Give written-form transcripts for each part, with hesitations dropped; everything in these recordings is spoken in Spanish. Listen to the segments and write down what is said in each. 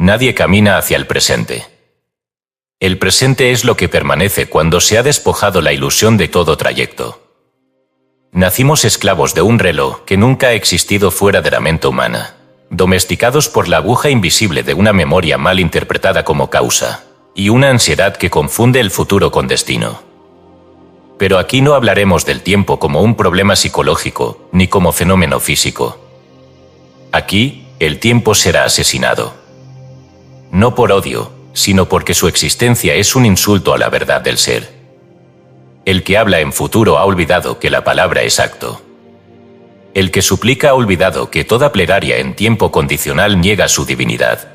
Nadie camina hacia el presente. El presente es lo que permanece cuando se ha despojado la ilusión de todo trayecto. Nacimos esclavos de un reloj que nunca ha existido fuera de la mente humana, domesticados por la aguja invisible de una memoria mal interpretada como causa, y una ansiedad que confunde el futuro con destino. Pero aquí no hablaremos del tiempo como un problema psicológico, ni como fenómeno físico. Aquí, el tiempo será asesinado. No por odio, sino porque su existencia es un insulto a la verdad del ser. El que habla en futuro ha olvidado que la palabra es acto. El que suplica ha olvidado que toda plegaria en tiempo condicional niega su divinidad.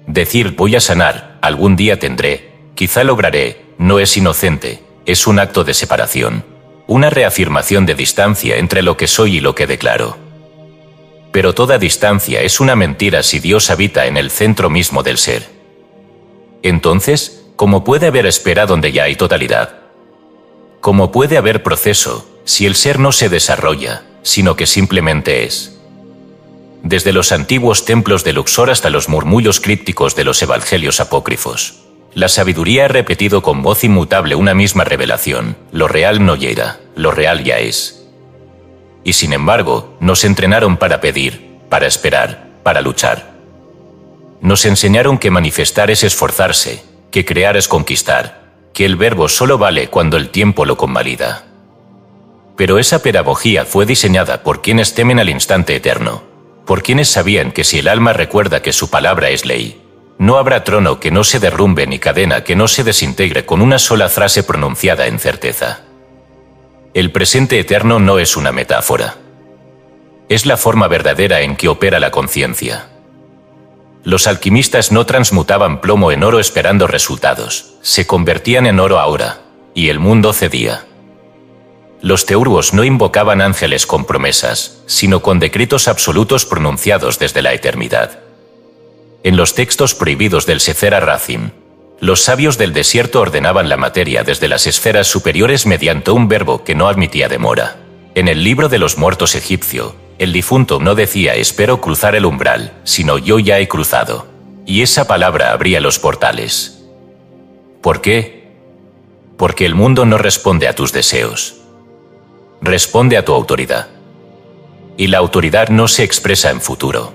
Decir voy a sanar, algún día tendré, quizá lograré, no es inocente, es un acto de separación, una reafirmación de distancia entre lo que soy y lo que declaro. Pero toda distancia es una mentira si Dios habita en el centro mismo del ser. Entonces, ¿cómo puede haber espera donde ya hay totalidad? ¿Cómo puede haber proceso si el ser no se desarrolla, sino que simplemente es? Desde los antiguos templos de Luxor hasta los murmullos crípticos de los evangelios apócrifos, la sabiduría ha repetido con voz inmutable una misma revelación: lo real no llega, lo real ya es. Y sin embargo, nos entrenaron para pedir, para esperar, para luchar. Nos enseñaron que manifestar es esforzarse, que crear es conquistar, que el verbo solo vale cuando el tiempo lo convalida. Pero esa pedagogía fue diseñada por quienes temen al instante eterno, por quienes sabían que si el alma recuerda que su palabra es ley, no habrá trono que no se derrumbe ni cadena que no se desintegre con una sola frase pronunciada en certeza. El presente eterno no es una metáfora. Es la forma verdadera en que opera la conciencia. Los alquimistas no transmutaban plomo en oro esperando resultados, se convertían en oro ahora, y el mundo cedía. Los teurgos no invocaban ángeles con promesas, sino con decretos absolutos pronunciados desde la eternidad. En los textos prohibidos del Sefer HaRazim, los sabios del desierto ordenaban la materia desde las esferas superiores mediante un verbo que no admitía demora. En el libro de los muertos egipcio, el difunto no decía espero cruzar el umbral, sino yo ya he cruzado. Y esa palabra abría los portales. ¿Por qué? Porque el mundo no responde a tus deseos. Responde a tu autoridad. Y la autoridad no se expresa en futuro.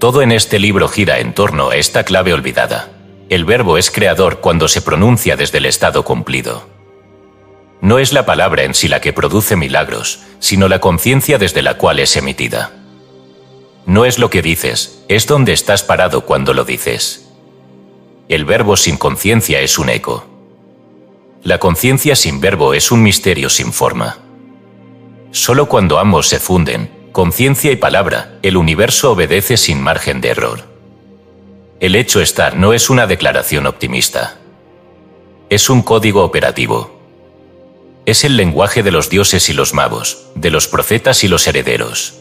Todo en este libro gira en torno a esta clave olvidada. El verbo es creador cuando se pronuncia desde el estado cumplido. No es la palabra en sí la que produce milagros, sino la conciencia desde la cual es emitida. No es lo que dices, es donde estás parado cuando lo dices. El verbo sin conciencia es un eco. La conciencia sin verbo es un misterio sin forma. Solo cuando ambos se funden, conciencia y palabra, el universo obedece sin margen de error. El hecho estar no es una declaración optimista. Es un código operativo. Es el lenguaje de los dioses y los magos, de los profetas y los herederos.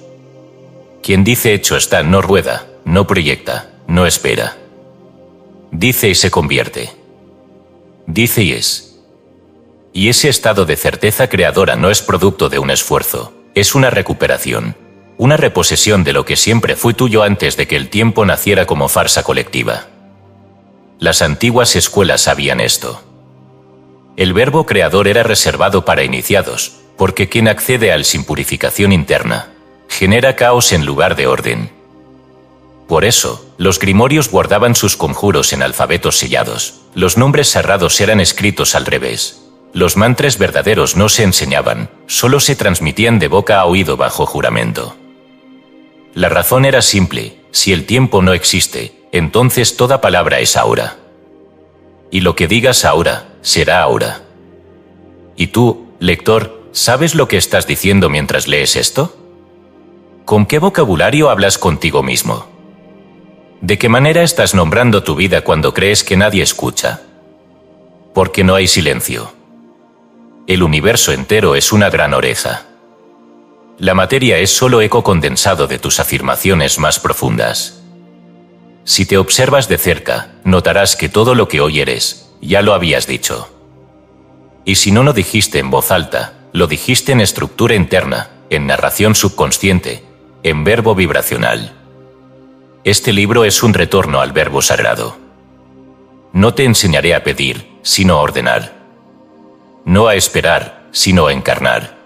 Quien dice hecho está no rueda, no proyecta, no espera. Dice y se convierte. Dice y es. Y ese estado de certeza creadora no es producto de un esfuerzo, es una recuperación. Una reposesión de lo que siempre fue tuyo antes de que el tiempo naciera como farsa colectiva. Las antiguas escuelas sabían esto. El verbo creador era reservado para iniciados, porque quien accede a él sin purificación interna, genera caos en lugar de orden. Por eso, los grimorios guardaban sus conjuros en alfabetos sellados, los nombres sagrados eran escritos al revés. Los mantras verdaderos no se enseñaban, solo se transmitían de boca a oído bajo juramento. La razón era simple: si el tiempo no existe, entonces toda palabra es ahora. Y lo que digas ahora, será ahora. ¿Y tú, lector, sabes lo que estás diciendo mientras lees esto? ¿Con qué vocabulario hablas contigo mismo? ¿De qué manera estás nombrando tu vida cuando crees que nadie escucha? Porque no hay silencio. El universo entero es una gran oreja. La materia es solo eco condensado de tus afirmaciones más profundas. Si te observas de cerca, notarás que todo lo que hoy eres, ya lo habías dicho. Y si no lo dijiste en voz alta, lo dijiste en estructura interna, en narración subconsciente, en verbo vibracional. Este libro es un retorno al Verbo sagrado. No te enseñaré a pedir, sino a ordenar. No a esperar, sino a encarnar.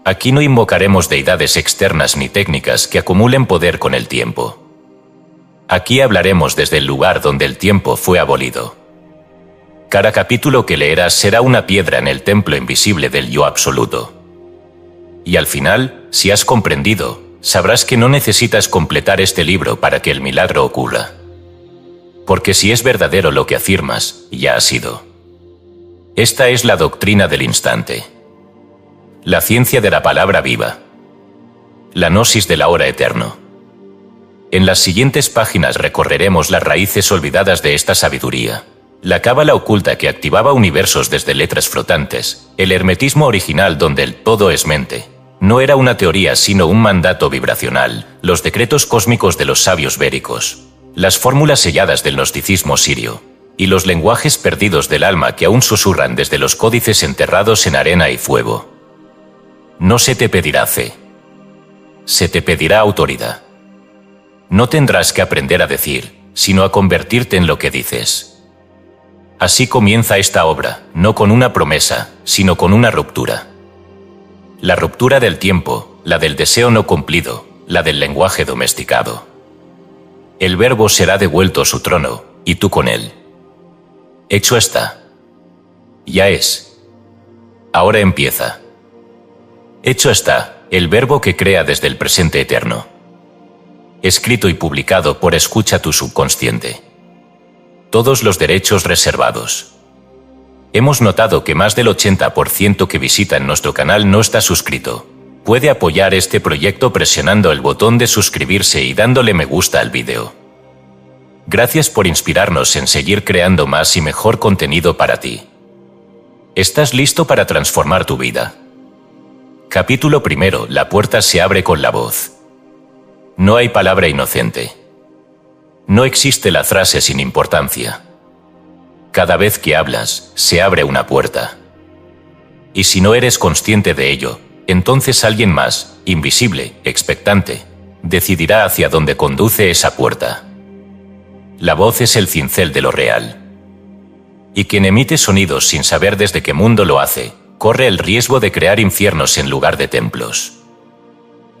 Aquí no invocaremos deidades externas ni técnicas que acumulen poder con el tiempo. Aquí hablaremos desde el lugar donde el tiempo fue abolido. Cada capítulo que leerás será una piedra en el templo invisible del Yo absoluto. Y al final, si has comprendido, sabrás que no necesitas completar este libro para que el milagro ocurra. Porque si es verdadero lo que afirmas, ya ha sido. Esta es la doctrina del instante. La ciencia de la palabra viva. La gnosis del ahora eterno. En las siguientes páginas recorreremos las raíces olvidadas de esta sabiduría. La cábala oculta que activaba universos desde letras flotantes, el hermetismo original donde el todo es mente. No era una teoría sino un mandato vibracional, los decretos cósmicos de los sabios béricos, las fórmulas selladas del gnosticismo sirio, y los lenguajes perdidos del alma que aún susurran desde los códices enterrados en arena y fuego. No se te pedirá fe. Se te pedirá autoridad. No tendrás que aprender a decir, sino a convertirte en lo que dices. Así comienza esta obra, no con una promesa, sino con una ruptura. La ruptura del tiempo, la del deseo no cumplido, la del lenguaje domesticado. El Verbo será devuelto a su trono, y tú con él. Hecho está. Ya es. Ahora empieza. Hecho está, el Verbo que crea desde el presente eterno. Escrito y publicado por escucha tu subconsciente. Todos los derechos reservados. Hemos notado que más del 80% que visitan nuestro canal no está suscrito. Puede apoyar este proyecto presionando el botón de suscribirse y dándole me gusta al vídeo. Gracias por inspirarnos en seguir creando más y mejor contenido para ti. ¿Estás listo para transformar tu vida? Capítulo 1. La puerta se abre con la voz. No hay palabra inocente. No existe la frase sin importancia. Cada vez que hablas, se abre una puerta. Y si no eres consciente de ello, entonces alguien más, invisible, expectante, decidirá hacia dónde conduce esa puerta. La voz es el cincel de lo real. Y quien emite sonidos sin saber desde qué mundo lo hace, corre el riesgo de crear infiernos en lugar de templos.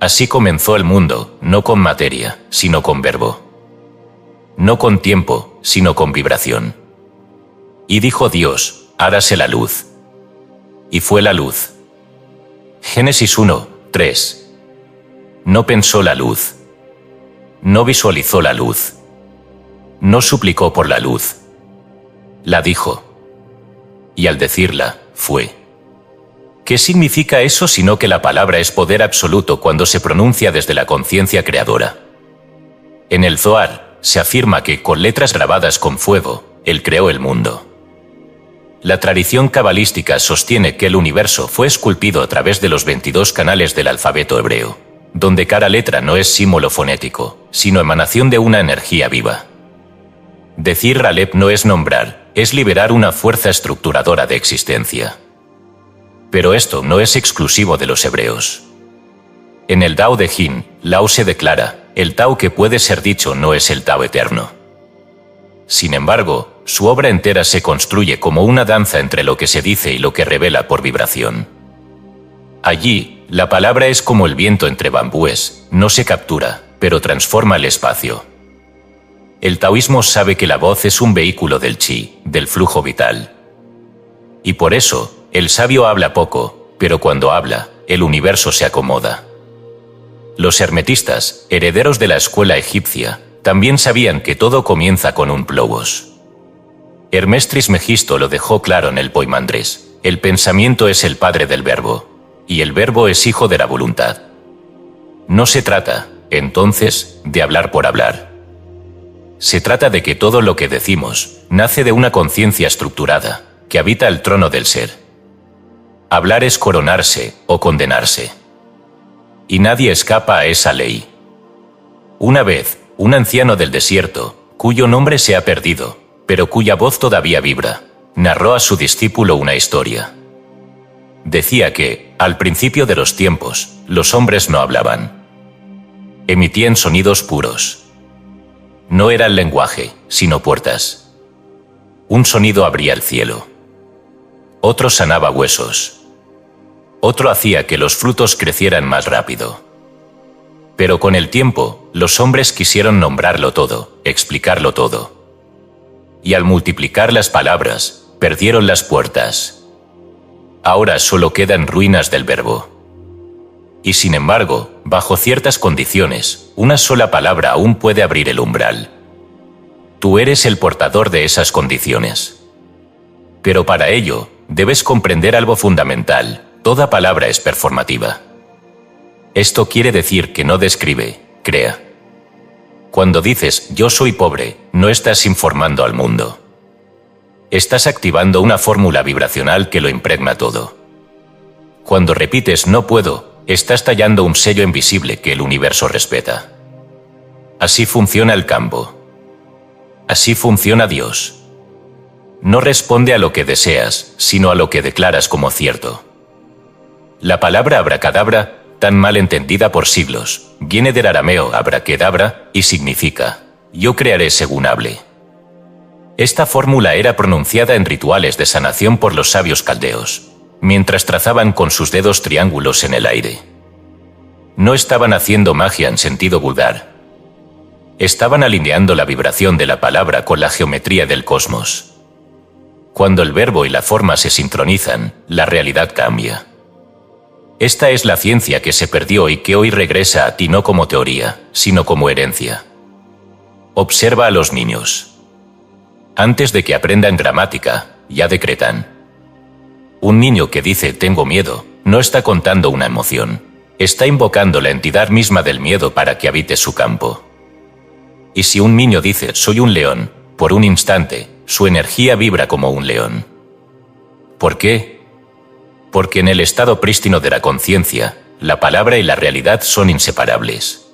Así comenzó el mundo, no con materia, sino con verbo. No con tiempo, sino con vibración. Y dijo Dios, hágase la luz. Y fue la luz. Génesis 1, 3. No pensó la luz. No visualizó la luz. No suplicó por la luz. La dijo. Y al decirla, fue. ¿Qué significa eso sino que la palabra es poder absoluto cuando se pronuncia desde la conciencia creadora? En el Zohar, se afirma que, con letras grabadas con fuego, Él creó el mundo. La tradición cabalística sostiene que el universo fue esculpido a través de los 22 canales del alfabeto hebreo, donde cada letra no es símbolo fonético, sino emanación de una energía viva. Decir Ralep no es nombrar, es liberar una fuerza estructuradora de existencia. Pero esto no es exclusivo de los hebreos. En el Tao de Jin, Lao se declara, el Tao que puede ser dicho no es el Tao eterno. Sin embargo, su obra entera se construye como una danza entre lo que se dice y lo que revela por vibración. Allí, la palabra es como el viento entre bambúes, no se captura, pero transforma el espacio. El taoísmo sabe que la voz es un vehículo del chi, del flujo vital. Y por eso, el sabio habla poco, pero cuando habla, el universo se acomoda. Los hermetistas, herederos de la escuela egipcia, también sabían que todo comienza con un plogos. Hermes Trismegisto lo dejó claro en el Poimandres, el pensamiento es el padre del verbo, y el verbo es hijo de la voluntad. No se trata, entonces, de hablar por hablar. Se trata de que todo lo que decimos nace de una conciencia estructurada, que habita el trono del ser. Hablar es coronarse o condenarse. Y nadie escapa a esa ley. Una vez, un anciano del desierto, cuyo nombre se ha perdido, pero cuya voz todavía vibra, narró a su discípulo una historia. Decía que, al principio de los tiempos, los hombres no hablaban. Emitían sonidos puros. No era el lenguaje, sino puertas. Un sonido abría el cielo. Otro sanaba huesos. Otro hacía que los frutos crecieran más rápido. Pero con el tiempo, los hombres quisieron nombrarlo todo, explicarlo todo. Y al multiplicar las palabras, perdieron las puertas. Ahora solo quedan ruinas del verbo. Y sin embargo, bajo ciertas condiciones, una sola palabra aún puede abrir el umbral. Tú eres el portador de esas condiciones. Pero para ello, debes comprender algo fundamental: toda palabra es performativa. Esto quiere decir que no describe, crea. Cuando dices «yo soy pobre», no estás informando al mundo. Estás activando una fórmula vibracional que lo impregna todo. Cuando repites «no puedo», estás tallando un sello invisible que el universo respeta. Así funciona el campo. Así funciona Dios. No responde a lo que deseas, sino a lo que declaras como cierto. La palabra abracadabra, tan mal entendida por siglos, viene del arameo abrakedabra y significa «yo crearé según hable». Esta fórmula era pronunciada en rituales de sanación por los sabios caldeos, mientras trazaban con sus dedos triángulos en el aire. No estaban haciendo magia en sentido vulgar. Estaban alineando la vibración de la palabra con la geometría del cosmos. Cuando el verbo y la forma se sincronizan, la realidad cambia. Esta es la ciencia que se perdió y que hoy regresa a ti no como teoría, sino como herencia. Observa a los niños. Antes de que aprendan gramática, ya decretan. Un niño que dice «tengo miedo» no está contando una emoción. Está invocando la entidad misma del miedo para que habite su campo. Y si un niño dice «soy un león», por un instante, su energía vibra como un león. ¿Por qué? Porque en el estado prístino de la conciencia, la palabra y la realidad son inseparables.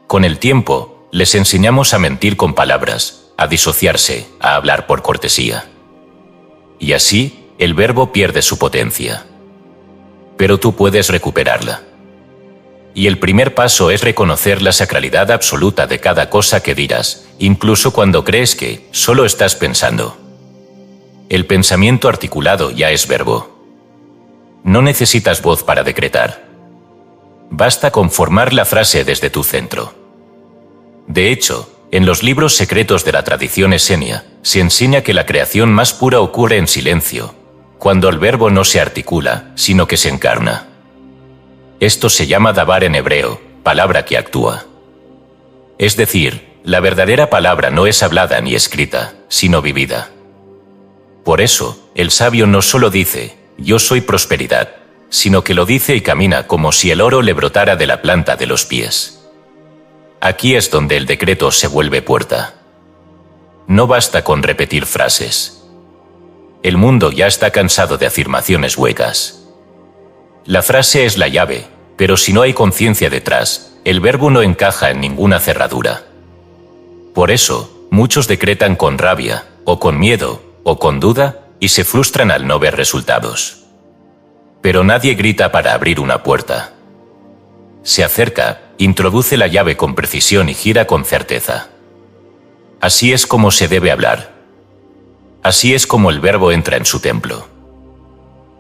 Con el tiempo, les enseñamos a mentir con palabras, a disociarse, a hablar por cortesía. Y así, el verbo pierde su potencia. Pero tú puedes recuperarla. Y el primer paso es reconocer la sacralidad absoluta de cada cosa que dirás, incluso cuando crees que solo estás pensando. El pensamiento articulado ya es verbo. No necesitas voz para decretar. Basta con formar la frase desde tu centro. De hecho, en los libros secretos de la tradición esenia, se enseña que la creación más pura ocurre en silencio, cuando el verbo no se articula, sino que se encarna. Esto se llama davar en hebreo, palabra que actúa. Es decir, la verdadera palabra no es hablada ni escrita, sino vivida. Por eso, el sabio no solo dice «yo soy prosperidad», sino que lo dice y camina como si el oro le brotara de la planta de los pies. Aquí es donde el decreto se vuelve puerta. No basta con repetir frases. El mundo ya está cansado de afirmaciones huecas. La frase es la llave, pero si no hay conciencia detrás, el verbo no encaja en ninguna cerradura. Por eso, muchos decretan con rabia, o con miedo, o con duda, y se frustran al no ver resultados. Pero nadie grita para abrir una puerta. Se acerca, introduce la llave con precisión y gira con certeza. Así es como se debe hablar. Así es como el verbo entra en su templo.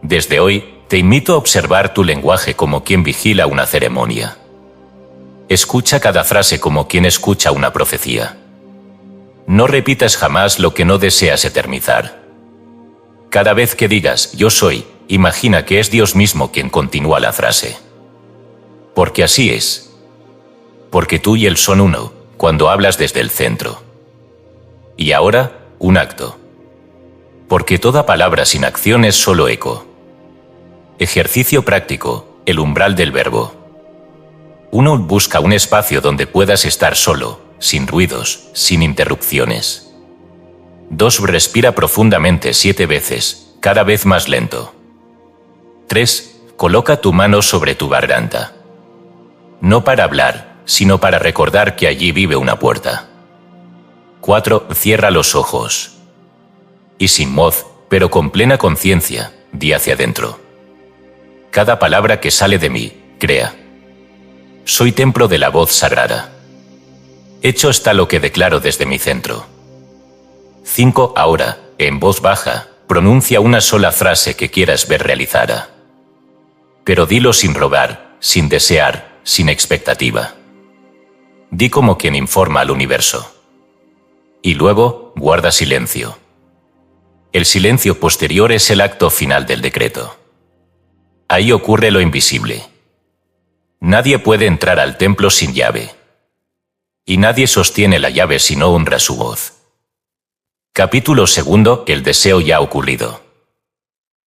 Desde hoy, te invito a observar tu lenguaje como quien vigila una ceremonia. Escucha cada frase como quien escucha una profecía. No repitas jamás lo que no deseas eternizar. Cada vez que digas «yo soy», imagina que es Dios mismo quien continúa la frase. Porque así es. Porque tú y Él son uno, cuando hablas desde el centro. Y ahora, un acto. Porque toda palabra sin acción es solo eco. Ejercicio práctico, el umbral del verbo. 1. Busca un espacio donde puedas estar solo, sin ruidos, sin interrupciones. 2. Respira profundamente 7 veces, cada vez más lento. 3. Coloca tu mano sobre tu garganta. No para hablar, sino para recordar que allí vive una puerta. 4. Cierra los ojos. Y sin voz, pero con plena conciencia, di hacia adentro. Cada palabra que sale de mí, crea. Soy templo de la voz sagrada. Hecho está lo que declaro desde mi centro. 5. Ahora, en voz baja, pronuncia una sola frase que quieras ver realizada. Pero dilo sin rogar, sin desear, sin expectativa. Di como quien informa al universo. Y luego, guarda silencio. El silencio posterior es el acto final del decreto. Ahí ocurre lo invisible. Nadie puede entrar al templo sin llave. Y nadie sostiene la llave si no honra su voz. Capítulo 2. El deseo ya ha ocurrido.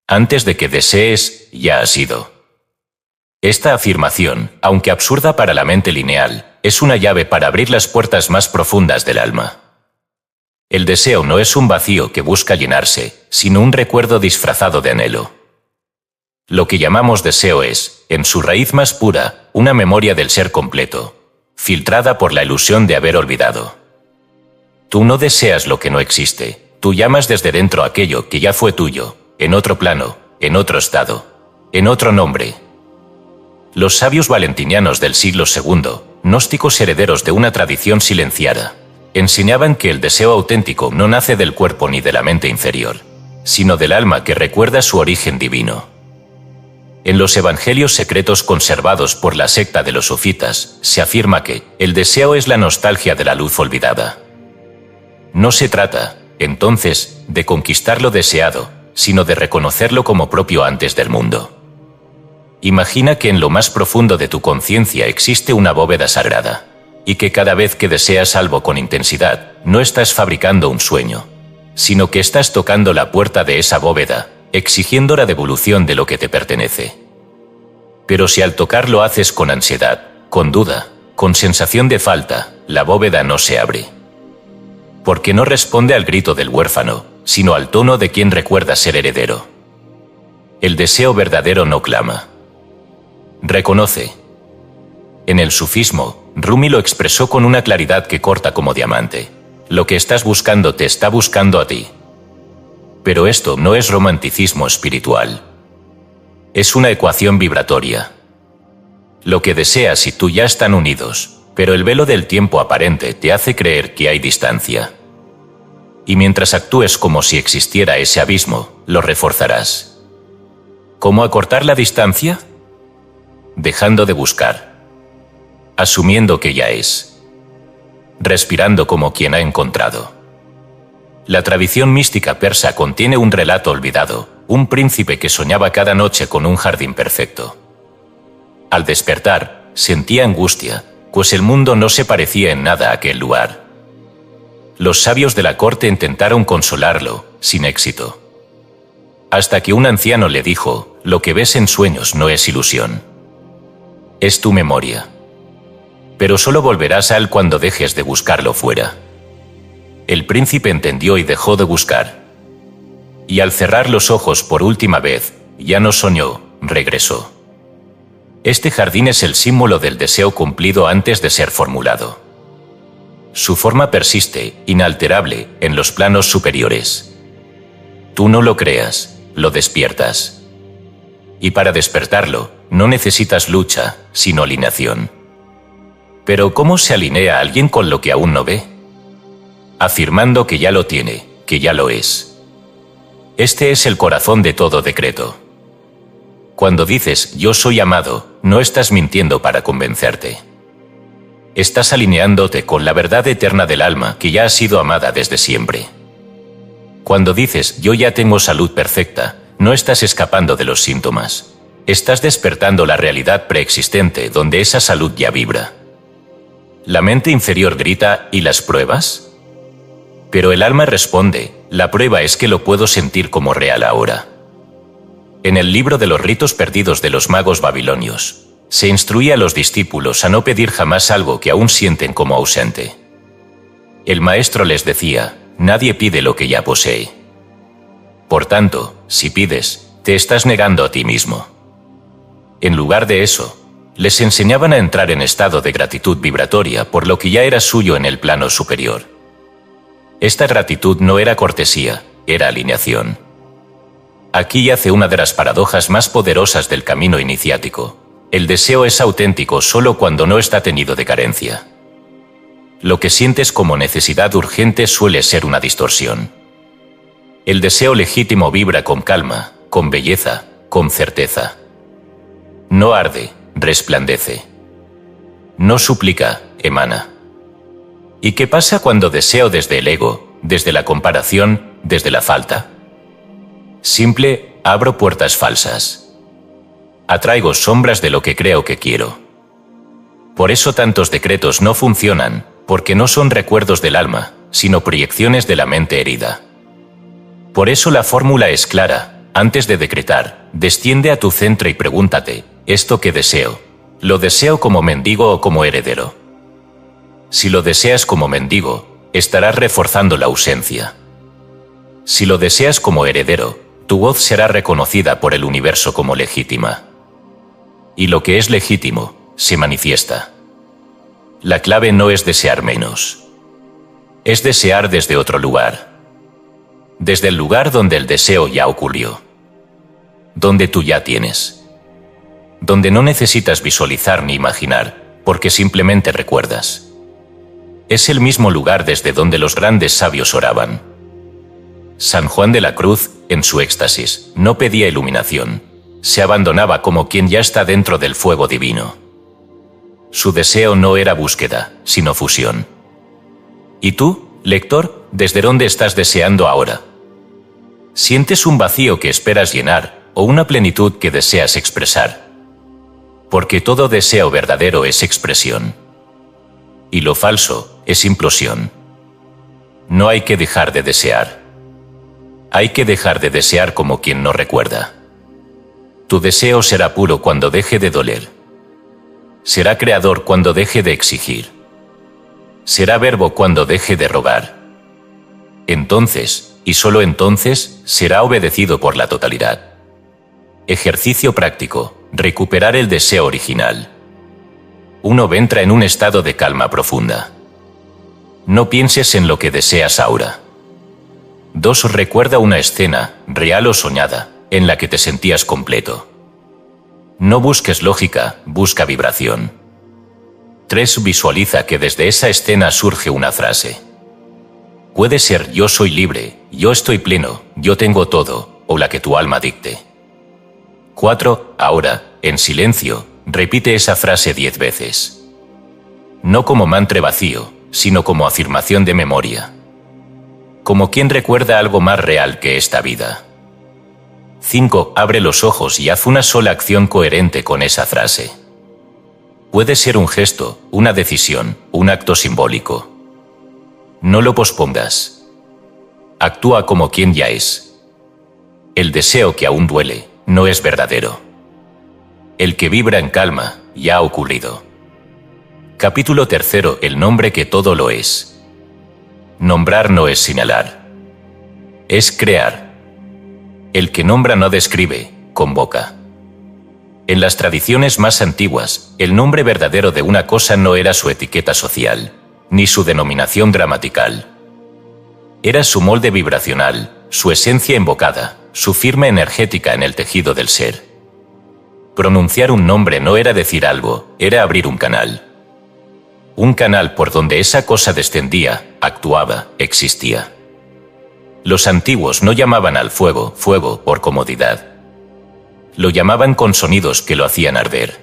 Antes de que desees, ya ha sido. Esta afirmación, aunque absurda para la mente lineal, es una llave para abrir las puertas más profundas del alma. El deseo no es un vacío que busca llenarse, sino un recuerdo disfrazado de anhelo. Lo que llamamos deseo es, en su raíz más pura, una memoria del ser completo, filtrada por la ilusión de haber olvidado. Tú no deseas lo que no existe, tú llamas desde dentro aquello que ya fue tuyo, en otro plano, en otro estado, en otro nombre. Los sabios valentinianos del siglo II, gnósticos herederos de una tradición silenciada, enseñaban que el deseo auténtico no nace del cuerpo ni de la mente inferior, sino del alma que recuerda su origen divino. En los evangelios secretos conservados por la secta de los sufitas, se afirma que el deseo es la nostalgia de la luz olvidada. No se trata, entonces, de conquistar lo deseado, sino de reconocerlo como propio antes del mundo. Imagina que en lo más profundo de tu conciencia existe una bóveda sagrada, y que cada vez que deseas algo con intensidad, no estás fabricando un sueño, sino que estás tocando la puerta de esa bóveda, exigiendo la devolución de lo que te pertenece. Pero si al tocarlo haces con ansiedad, con duda, con sensación de falta, la bóveda no se abre. Porque no responde al grito del huérfano, sino al tono de quien recuerda ser heredero. El deseo verdadero no clama. Reconoce. En el sufismo, Rumi lo expresó con una claridad que corta como diamante. Lo que estás buscando te está buscando a ti. Pero esto no es romanticismo espiritual. Es una ecuación vibratoria. Lo que deseas y tú ya están unidos, pero el velo del tiempo aparente te hace creer que hay distancia. Y mientras actúes como si existiera ese abismo, lo reforzarás. ¿Cómo acortar la distancia? Dejando de buscar. Asumiendo que ya es. Respirando como quien ha encontrado. La tradición mística persa contiene un relato olvidado, un príncipe que soñaba cada noche con un jardín perfecto. Al despertar, sentía angustia, pues el mundo no se parecía en nada a aquel lugar. Los sabios de la corte intentaron consolarlo, sin éxito. Hasta que un anciano le dijo, lo que ves en sueños no es ilusión. Es tu memoria. Pero solo volverás a él cuando dejes de buscarlo fuera. El príncipe entendió y dejó de buscar. Y al cerrar los ojos por última vez, ya no soñó, regresó. Este jardín es el símbolo del deseo cumplido antes de ser formulado. Su forma persiste, inalterable, en los planos superiores. Tú no lo creas, lo despiertas. Y para despertarlo, no necesitas lucha, sino alineación. Pero ¿cómo se alinea alguien con lo que aún no ve? Afirmando que ya lo tiene, que ya lo es. Este es el corazón de todo decreto. Cuando dices yo soy amado, no estás mintiendo para convencerte. Estás alineándote con la verdad eterna del alma que ya ha sido amada desde siempre. Cuando dices yo ya tengo salud perfecta, no estás escapando de los síntomas. Estás despertando la realidad preexistente donde esa salud ya vibra. La mente inferior grita ¿y las pruebas? Pero el alma responde, la prueba es que lo puedo sentir como real ahora. En el libro de los ritos perdidos de los magos babilonios, se instruía a los discípulos a no pedir jamás algo que aún sienten como ausente. El maestro les decía, nadie pide lo que ya posee. Por tanto, si pides, te estás negando a ti mismo. En lugar de eso, les enseñaban a entrar en estado de gratitud vibratoria por lo que ya era suyo en el plano superior. Esta gratitud no era cortesía, era alineación. Aquí yace una de las paradojas más poderosas del camino iniciático. El deseo es auténtico solo cuando no está teñido de carencia. Lo que sientes como necesidad urgente suele ser una distorsión. El deseo legítimo vibra con calma, con belleza, con certeza. No arde, resplandece. No suplica, emana. ¿Y qué pasa cuando deseo desde el ego, desde la comparación, desde la falta? Simple, abro puertas falsas. Atraigo sombras de lo que creo que quiero. Por eso tantos decretos no funcionan, porque no son recuerdos del alma, sino proyecciones de la mente herida. Por eso la fórmula es clara: antes de decretar, desciende a tu centro y pregúntate, ¿esto que deseo? ¿Lo deseo como mendigo o como heredero? Si lo deseas como mendigo, estarás reforzando la ausencia. Si lo deseas como heredero, tu voz será reconocida por el universo como legítima. Y lo que es legítimo, se manifiesta. La clave no es desear menos. Es desear desde otro lugar. Desde el lugar donde el deseo ya ocurrió. Donde tú ya tienes. Donde no necesitas visualizar ni imaginar, porque simplemente recuerdas. Es el mismo lugar desde donde los grandes sabios oraban. San Juan de la Cruz, en su éxtasis, no pedía iluminación. Se abandonaba como quien ya está dentro del fuego divino. Su deseo no era búsqueda, sino fusión. ¿Y tú, lector, desde dónde estás deseando ahora? ¿Sientes un vacío que esperas llenar o una plenitud que deseas expresar? Porque todo deseo verdadero es expresión. Y lo falso es implosión. No hay que dejar de desear. Hay que dejar de desear como quien no recuerda. Tu deseo será puro cuando deje de doler. Será creador cuando deje de exigir. Será verbo cuando deje de rogar. Entonces, y solo entonces, será obedecido por la totalidad. Ejercicio práctico: recuperar el deseo original. 1. Entra en un estado de calma profunda. No pienses en lo que deseas ahora. 2. Recuerda una escena, real o soñada, en la que te sentías completo. No busques lógica, busca vibración. 3. Visualiza que desde esa escena surge una frase. Puede ser yo soy libre, yo estoy pleno, yo tengo todo, o la que tu alma dicte. 4. Ahora, en silencio, repite esa frase 10 veces. No como mantra vacío, sino como afirmación de memoria. Como quien recuerda algo más real que esta vida. 5. Abre los ojos y haz una sola acción coherente con esa frase. Puede ser un gesto, una decisión, un acto simbólico. No lo pospongas. Actúa como quien ya es. El deseo que aún duele no es verdadero. El que vibra en calma ya ha ocurrido. Capítulo 3. El nombre que todo lo es. Nombrar no es señalar. Es crear. El que nombra no describe, convoca. En las tradiciones más antiguas, el nombre verdadero de una cosa no era su etiqueta social, ni su denominación gramatical. Era su molde vibracional, su esencia invocada, su firma energética en el tejido del ser. Pronunciar un nombre no era decir algo, era abrir un canal. Un canal por donde esa cosa descendía, actuaba, existía. Los antiguos no llamaban al fuego, fuego por comodidad. Lo llamaban con sonidos que lo hacían arder.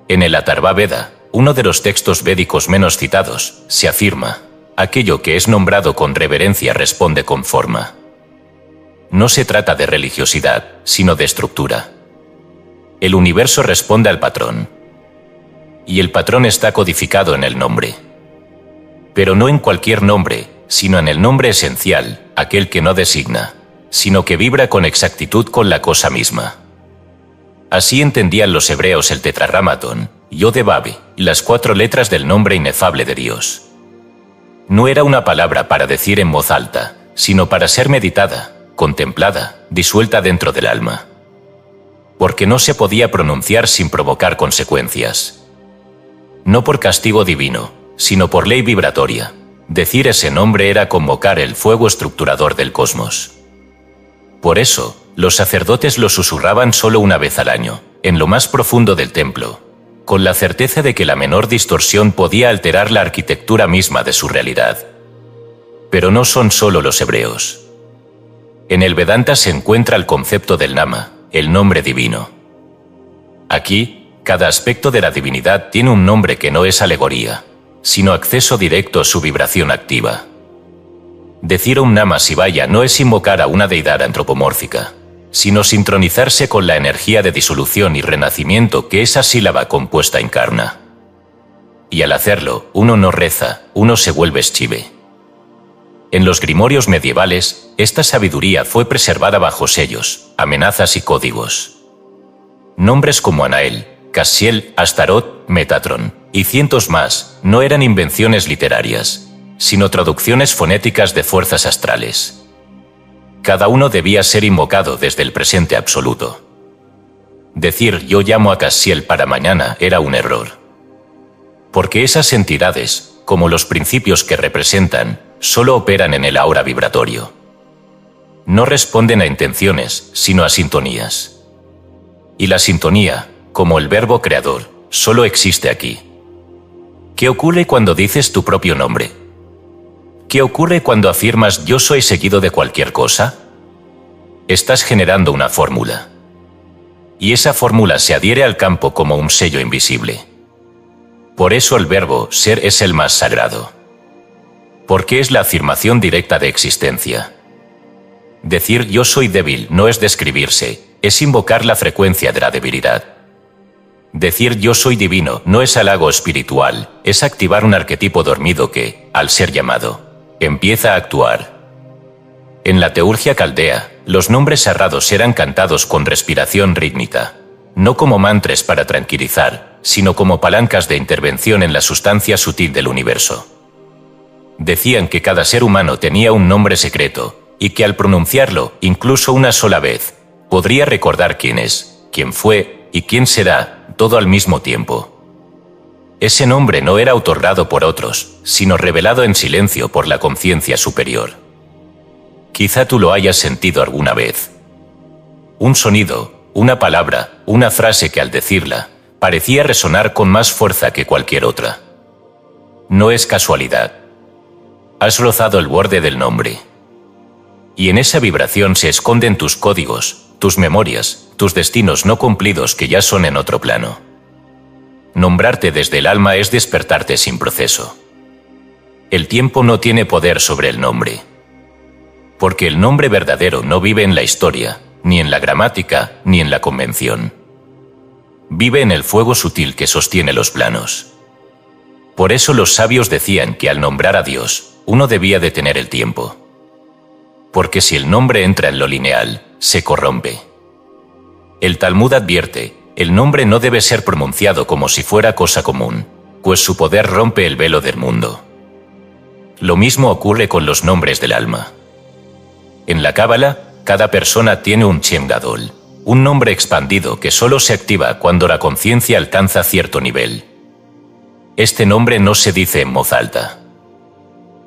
En el Atharva Veda, uno de los textos védicos menos citados, se afirma: aquello que es nombrado con reverencia responde con forma. No se trata de religiosidad, sino de estructura. El universo responde al patrón. Y el patrón está codificado en el nombre. Pero no en cualquier nombre, sino en el nombre esencial, aquel que no designa, sino que vibra con exactitud con la cosa misma. Así entendían los hebreos el tetragrámaton, Yod-He-Vav, las 4 letras del nombre inefable de Dios. No era una palabra para decir en voz alta, sino para ser meditada, contemplada, disuelta dentro del alma. Porque no se podía pronunciar sin provocar consecuencias. No por castigo divino, sino por ley vibratoria. Decir ese nombre era convocar el fuego estructurador del cosmos. Por eso, los sacerdotes lo susurraban solo una vez al año, en lo más profundo del templo. con la certeza de que la menor distorsión podía alterar la arquitectura misma de su realidad. Pero no son solo los hebreos. En el Vedanta se encuentra el concepto del Nama, el nombre divino. Aquí, cada aspecto de la divinidad tiene un nombre que no es alegoría, sino acceso directo a su vibración activa. Decir Om Namah Shivaya no es invocar a una deidad antropomórfica, sino sincronizarse con la energía de disolución y renacimiento que esa sílaba compuesta encarna. Y al hacerlo, uno no reza, uno se vuelve eschive. En los grimorios medievales, esta sabiduría fue preservada bajo sellos, amenazas y códigos. Nombres como Anael, Castiel, Astarot, Metatron y cientos más no eran invenciones literarias, sino traducciones fonéticas de fuerzas astrales. Cada uno debía ser invocado desde el presente absoluto. Decir yo llamo a Castiel para mañana era un error. Porque esas entidades, como los principios que representan, solo operan en el aura vibratorio. No responden a intenciones, sino a sintonías. Y la sintonía, como el verbo creador, solo existe aquí. ¿Qué ocurre cuando dices tu propio nombre? ¿Qué ocurre cuando afirmas yo soy seguido de cualquier cosa? Estás generando una fórmula. Y esa fórmula se adhiere al campo como un sello invisible. Por eso el verbo ser es el más sagrado. Porque es la afirmación directa de existencia. Decir yo soy débil no es describirse, es invocar la frecuencia de la debilidad. Decir yo soy divino no es halago espiritual, es activar un arquetipo dormido que, al ser llamado, empieza a actuar. En la teurgia caldea, los nombres sagrados eran cantados con respiración rítmica, no como mantras para tranquilizar, sino como palancas de intervención en la sustancia sutil del universo. Decían que cada ser humano tenía un nombre secreto, y que al pronunciarlo, incluso una sola vez, podría recordar quién es, quién fue y quién será, todo al mismo tiempo. Ese nombre no era otorgado por otros, sino revelado en silencio por la conciencia superior. Quizá tú lo hayas sentido alguna vez. Un sonido, una palabra, una frase que al decirla, parecía resonar con más fuerza que cualquier otra. No es casualidad. Has rozado el borde del nombre. Y en esa vibración se esconden tus códigos, tus memorias, tus destinos no cumplidos que ya son en otro plano. Nombrarte desde el alma es despertarte sin proceso. El tiempo no tiene poder sobre el nombre. Porque el nombre verdadero no vive en la historia, ni en la gramática, ni en la convención. Vive en el fuego sutil que sostiene los planos. Por eso los sabios decían que al nombrar a Dios, uno debía detener el tiempo. Porque si el nombre entra en lo lineal, se corrompe. El Talmud advierte, el nombre no debe ser pronunciado como si fuera cosa común, pues su poder rompe el velo del mundo. Lo mismo ocurre con los nombres del alma. En la Cábala, cada persona tiene un Shem Gadol, un nombre expandido que solo se activa cuando la conciencia alcanza cierto nivel. Este nombre no se dice en voz alta.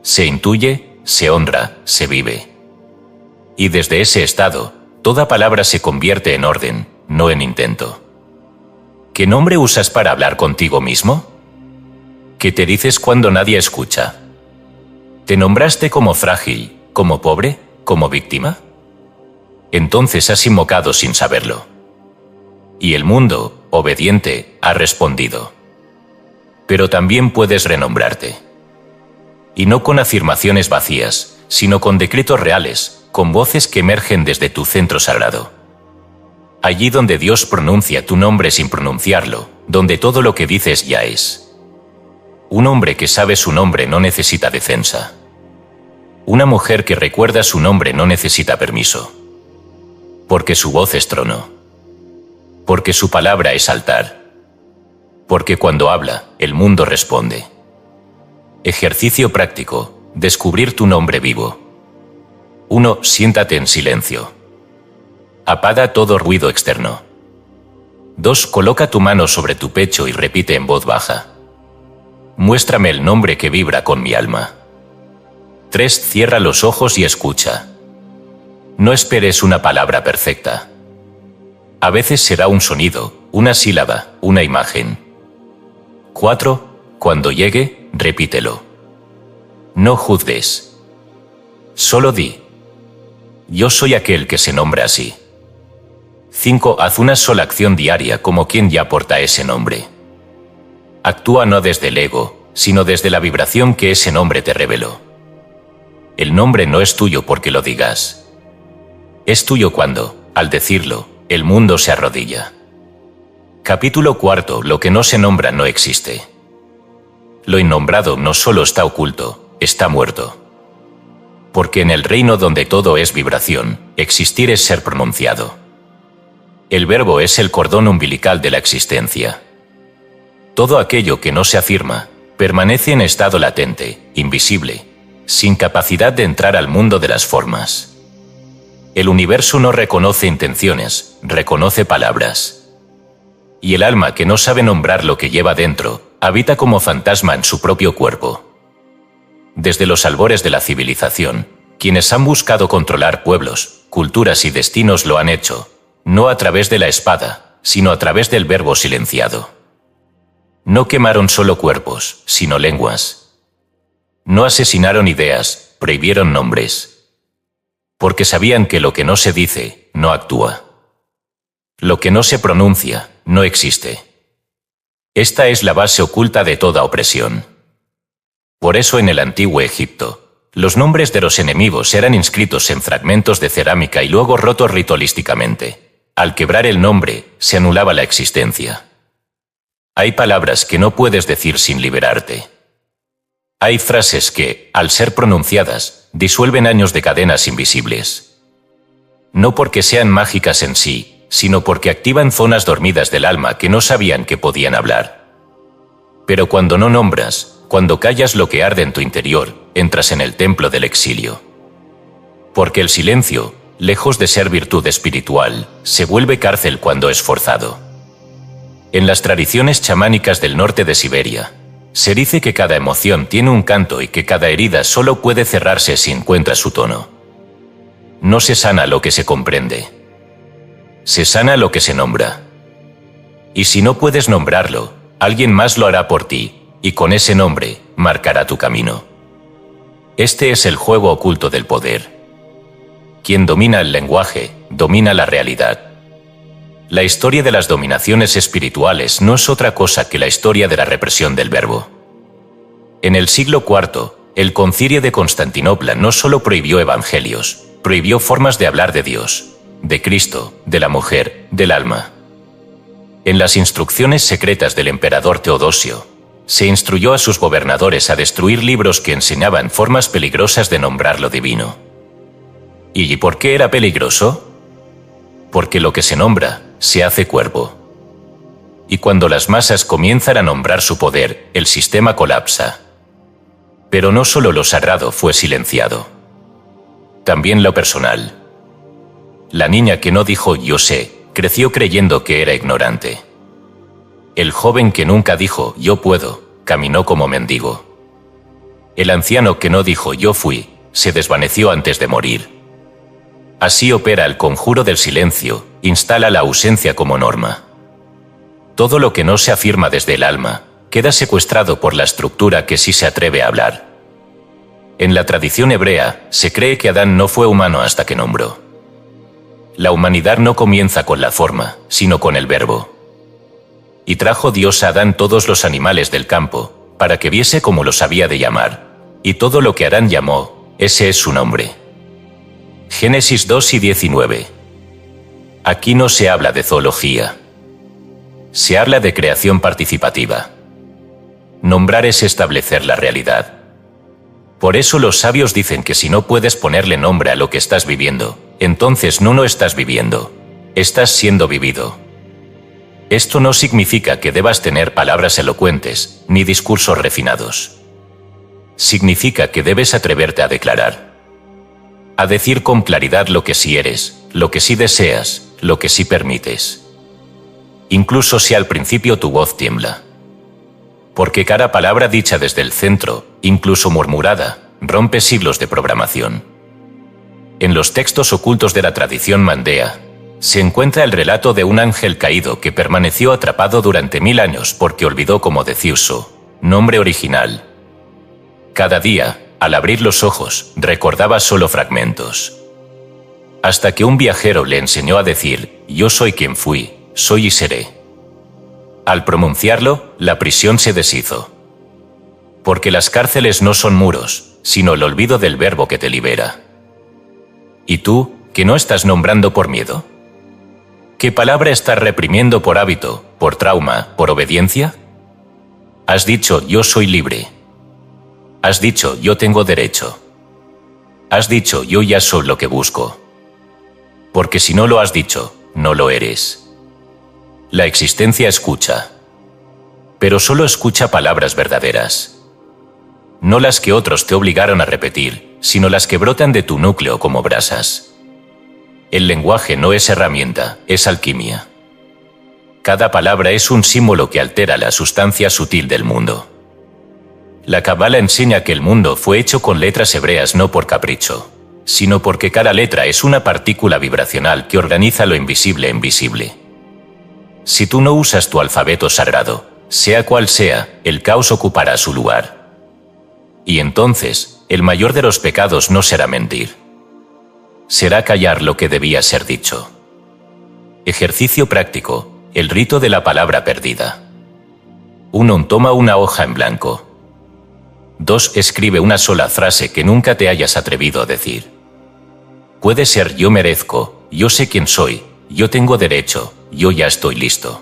Se intuye, se honra, se vive. Y desde ese estado, toda palabra se convierte en orden, no en intento. ¿Qué nombre usas para hablar contigo mismo? ¿Qué te dices cuando nadie escucha? ¿Te nombraste como frágil, como pobre, como víctima? Entonces has invocado sin saberlo. Y el mundo, obediente, ha respondido. Pero también puedes renombrarte. Y no con afirmaciones vacías, sino con decretos reales, con voces que emergen desde tu centro sagrado. Allí donde Dios pronuncia tu nombre sin pronunciarlo, donde todo lo que dices ya es. Un hombre que sabe su nombre no necesita defensa. Una mujer que recuerda su nombre no necesita permiso. Porque su voz es trono. Porque su palabra es altar. Porque cuando habla, el mundo responde. Ejercicio práctico, descubrir tu nombre vivo. 1. Siéntate en silencio. Apaga todo ruido externo. 2. Coloca tu mano sobre tu pecho y repite en voz baja. Muéstrame el nombre que vibra con mi alma. 3. Cierra los ojos y escucha. No esperes una palabra perfecta. A veces será un sonido, una sílaba, una imagen. 4. Cuando llegue, repítelo. No juzgues. Solo di: yo soy aquel que se nombra así. 5. Haz una sola acción diaria como quien ya porta ese nombre. Actúa no desde el ego, sino desde la vibración que ese nombre te reveló. El nombre no es tuyo porque lo digas. Es tuyo cuando, al decirlo, el mundo se arrodilla. Capítulo 4. Lo que no se nombra no existe. Lo innombrado no solo está oculto, está muerto. Porque en el reino donde todo es vibración, existir es ser pronunciado. El verbo es el cordón umbilical de la existencia. Todo aquello que no se afirma, permanece en estado latente, invisible, sin capacidad de entrar al mundo de las formas. El universo no reconoce intenciones, reconoce palabras. Y el alma que no sabe nombrar lo que lleva dentro, habita como fantasma en su propio cuerpo. Desde los albores de la civilización, quienes han buscado controlar pueblos, culturas y destinos lo han hecho, no a través de la espada, sino a través del verbo silenciado. No quemaron solo cuerpos, sino lenguas. No asesinaron ideas, prohibieron nombres. Porque sabían que lo que no se dice, no actúa. Lo que no se pronuncia, no existe. Esta es la base oculta de toda opresión. Por eso en el antiguo Egipto, los nombres de los enemigos eran inscritos en fragmentos de cerámica y luego rotos ritualísticamente. Al quebrar el nombre, se anulaba la existencia. Hay palabras que no puedes decir sin liberarte. Hay frases que, al ser pronunciadas, disuelven años de cadenas invisibles. No porque sean mágicas en sí, sino porque activan zonas dormidas del alma que no sabían que podían hablar. Pero cuando no nombras, cuando callas lo que arde en tu interior, entras en el templo del exilio. Porque el silencio, lejos de ser virtud espiritual, se vuelve cárcel cuando es forzado. En las tradiciones chamánicas del norte de Siberia, se dice que cada emoción tiene un canto y que cada herida solo puede cerrarse si encuentra su tono. No se sana lo que se comprende. Se sana lo que se nombra. Y si no puedes nombrarlo, alguien más lo hará por ti, y con ese nombre, marcará tu camino. Este es el juego oculto del poder. Quien domina el lenguaje, domina la realidad. La historia de las dominaciones espirituales no es otra cosa que la historia de la represión del verbo. En el siglo IV, el Concilio de Constantinopla no solo prohibió evangelios, prohibió formas de hablar de Dios, de Cristo, de la mujer, del alma. En las instrucciones secretas del emperador Teodosio, se instruyó a sus gobernadores a destruir libros que enseñaban formas peligrosas de nombrar lo divino. ¿Y por qué era peligroso? Porque lo que se nombra, se hace cuerpo. Y cuando las masas comienzan a nombrar su poder, el sistema colapsa. Pero no solo lo sagrado fue silenciado. También lo personal. La niña que no dijo yo sé, creció creyendo que era ignorante. El joven que nunca dijo yo puedo, caminó como mendigo. El anciano que no dijo yo fui, se desvaneció antes de morir. Así opera el conjuro del silencio, instala la ausencia como norma. Todo lo que no se afirma desde el alma, queda secuestrado por la estructura que sí se atreve a hablar. En la tradición hebrea, se cree que Adán no fue humano hasta que nombró. La humanidad no comienza con la forma, sino con el verbo. Y trajo Dios a Adán todos los animales del campo, para que viese cómo los había de llamar, y todo lo que Adán llamó, ese es su nombre. Génesis 2:19. Aquí no se habla de zoología. Se habla de creación participativa. Nombrar es establecer la realidad. Por eso los sabios dicen que si no puedes ponerle nombre a lo que estás viviendo, entonces no lo estás viviendo, estás siendo vivido. Esto no significa que debas tener palabras elocuentes, ni discursos refinados. Significa que debes atreverte a declarar. A decir con claridad lo que sí eres, lo que sí deseas, lo que sí permites. Incluso si al principio tu voz tiembla. Porque cada palabra dicha desde el centro, incluso murmurada, rompe siglos de programación. En los textos ocultos de la tradición mandea, se encuentra el relato de un ángel caído que permaneció atrapado durante 1000 años porque olvidó como decía su nombre original. Cada día, al abrir los ojos, recordaba solo fragmentos. Hasta que un viajero le enseñó a decir: yo soy quien fui, soy y seré. Al pronunciarlo, la prisión se deshizo. Porque las cárceles no son muros, sino el olvido del verbo que te libera. ¿Y tú, que no estás nombrando por miedo? ¿Qué palabra estás reprimiendo por hábito, por trauma, por obediencia? Has dicho: yo soy libre. Has dicho: yo tengo derecho. Has dicho: yo ya soy lo que busco. Porque si no lo has dicho, no lo eres. La existencia escucha. Pero solo escucha palabras verdaderas. No las que otros te obligaron a repetir, sino las que brotan de tu núcleo como brasas. El lenguaje no es herramienta, es alquimia. Cada palabra es un símbolo que altera la sustancia sutil del mundo. La Kabbalah enseña que el mundo fue hecho con letras hebreas no por capricho, sino porque cada letra es una partícula vibracional que organiza lo invisible en visible. Si tú no usas tu alfabeto sagrado, sea cual sea, el caos ocupará su lugar. Y entonces, el mayor de los pecados no será mentir. Será callar lo que debía ser dicho. Ejercicio práctico, el rito de la palabra perdida. 1. Toma una hoja en blanco. 2. Escribe una sola frase que nunca te hayas atrevido a decir. Puede ser: yo merezco, yo sé quién soy, yo tengo derecho, yo ya estoy listo.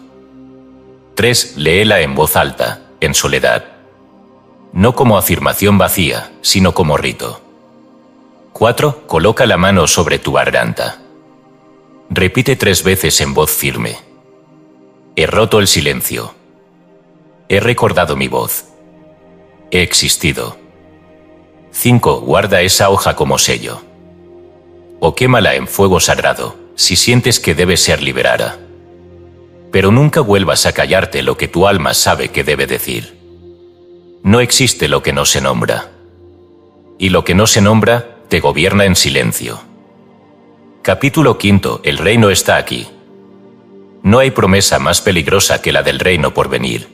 3. Léela en voz alta, en soledad. No como afirmación vacía, sino como rito. 4. Coloca la mano sobre tu garganta. Repite 3 veces en voz firme. He roto el silencio. He recordado mi voz. He existido. 5. Guarda esa hoja como sello. O quémala en fuego sagrado, si sientes que debe ser liberada. Pero nunca vuelvas a callarte lo que tu alma sabe que debe decir. No existe lo que no se nombra. Y lo que no se nombra, te gobierna en silencio. Capítulo 5. El reino está aquí. No hay promesa más peligrosa que la del reino por venir.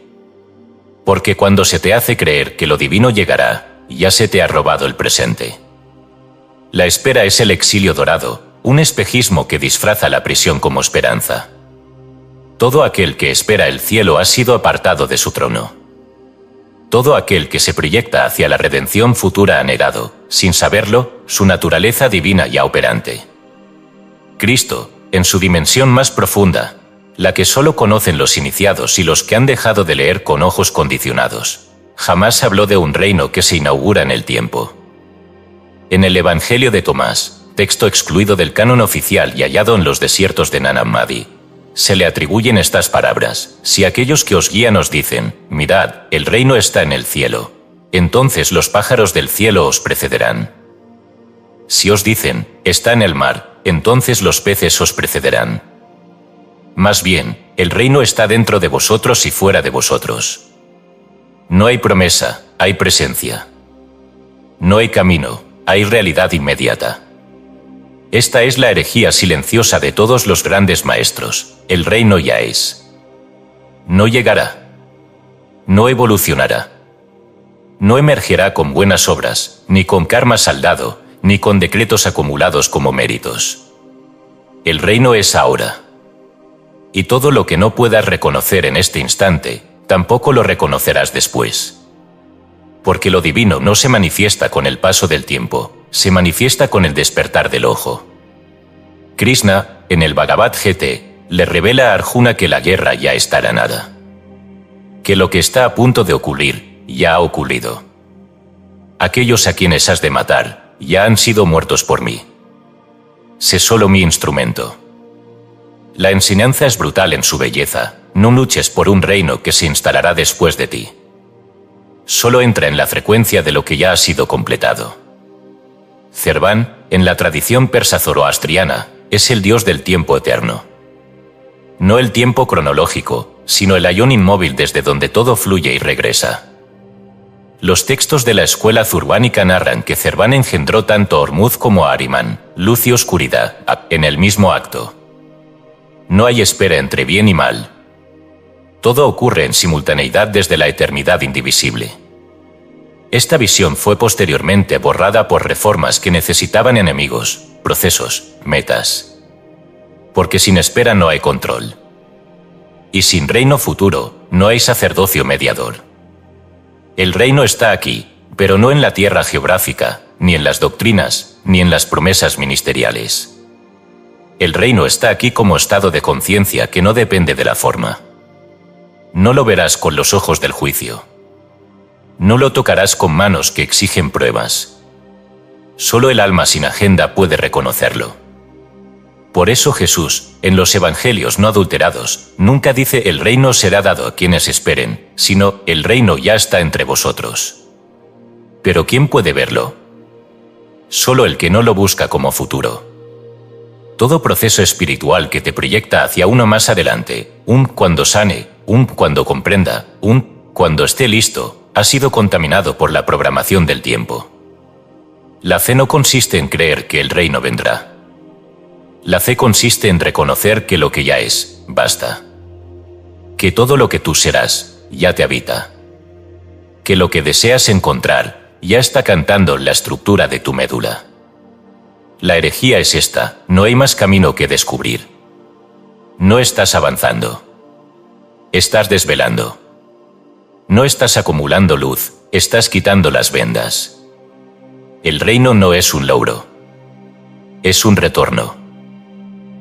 Porque cuando se te hace creer que lo divino llegará, ya se te ha robado el presente. La espera es el exilio dorado, un espejismo que disfraza la prisión como esperanza. Todo aquel que espera el cielo ha sido apartado de su trono. Todo aquel que se proyecta hacia la redención futura ha negado, sin saberlo, su naturaleza divina ya operante. Cristo, en su dimensión más profunda, la que solo conocen los iniciados y los que han dejado de leer con ojos condicionados, jamás habló de un reino que se inaugura en el tiempo. En el Evangelio de Tomás, texto excluido del canon oficial y hallado en los desiertos de Nag Hammadi, se le atribuyen estas palabras: si aquellos que os guían os dicen: mirad, el reino está en el cielo, entonces los pájaros del cielo os precederán. Si os dicen: está en el mar, entonces los peces os precederán. Más bien, el reino está dentro de vosotros y fuera de vosotros. No hay promesa, hay presencia. No hay camino, hay realidad inmediata. Esta es la herejía silenciosa de todos los grandes maestros: el reino ya es. No llegará. No evolucionará. No emergerá con buenas obras, ni con karma saldado, ni con decretos acumulados como méritos. El reino es ahora. Y todo lo que no puedas reconocer en este instante, tampoco lo reconocerás después. Porque lo divino no se manifiesta con el paso del tiempo, se manifiesta con el despertar del ojo. Krishna, en el Bhagavad Gita, le revela a Arjuna que la guerra ya está ganada. Que lo que está a punto de ocurrir, ya ha ocurrido. Aquellos a quienes has de matar, ya han sido muertos por mí. Sé solo mi instrumento. La enseñanza es brutal en su belleza: no luches por un reino que se instalará después de ti. Solo entra en la frecuencia de lo que ya ha sido completado. Cerván, en la tradición persa zoroastriana, es el dios del tiempo eterno. No el tiempo cronológico, sino el ayón inmóvil desde donde todo fluye y regresa. Los textos de la escuela zurbánica narran que Cerván engendró tanto a Ormuzd como a Ahriman, luz y oscuridad, en el mismo acto. No hay espera entre bien y mal. Todo ocurre en simultaneidad desde la eternidad indivisible. Esta visión fue posteriormente borrada por reformas que necesitaban enemigos, procesos, metas. Porque sin espera no hay control. Y sin reino futuro, no hay sacerdocio mediador. El reino está aquí, pero no en la tierra geográfica, ni en las doctrinas, ni en las promesas ministeriales. El reino está aquí como estado de conciencia que no depende de la forma. No lo verás con los ojos del juicio. No lo tocarás con manos que exigen pruebas. Solo el alma sin agenda puede reconocerlo. Por eso Jesús, en los evangelios no adulterados, nunca dice el reino será dado a quienes esperen, sino el reino ya está entre vosotros. Pero ¿quién puede verlo? Solo el que no lo busca como futuro. Todo proceso espiritual que te proyecta hacia uno más adelante, un cuando sane, un cuando comprenda, un cuando esté listo, ha sido contaminado por la programación del tiempo. La fe no consiste en creer que el reino vendrá. La fe consiste en reconocer que lo que ya es, basta. Que todo lo que tú serás, ya te habita. Que lo que deseas encontrar, ya está cantando la estructura de tu médula. La herejía es esta, no hay más camino que descubrir. No estás avanzando. Estás desvelando. No estás acumulando luz, estás quitando las vendas. El reino no es un logro. Es un retorno.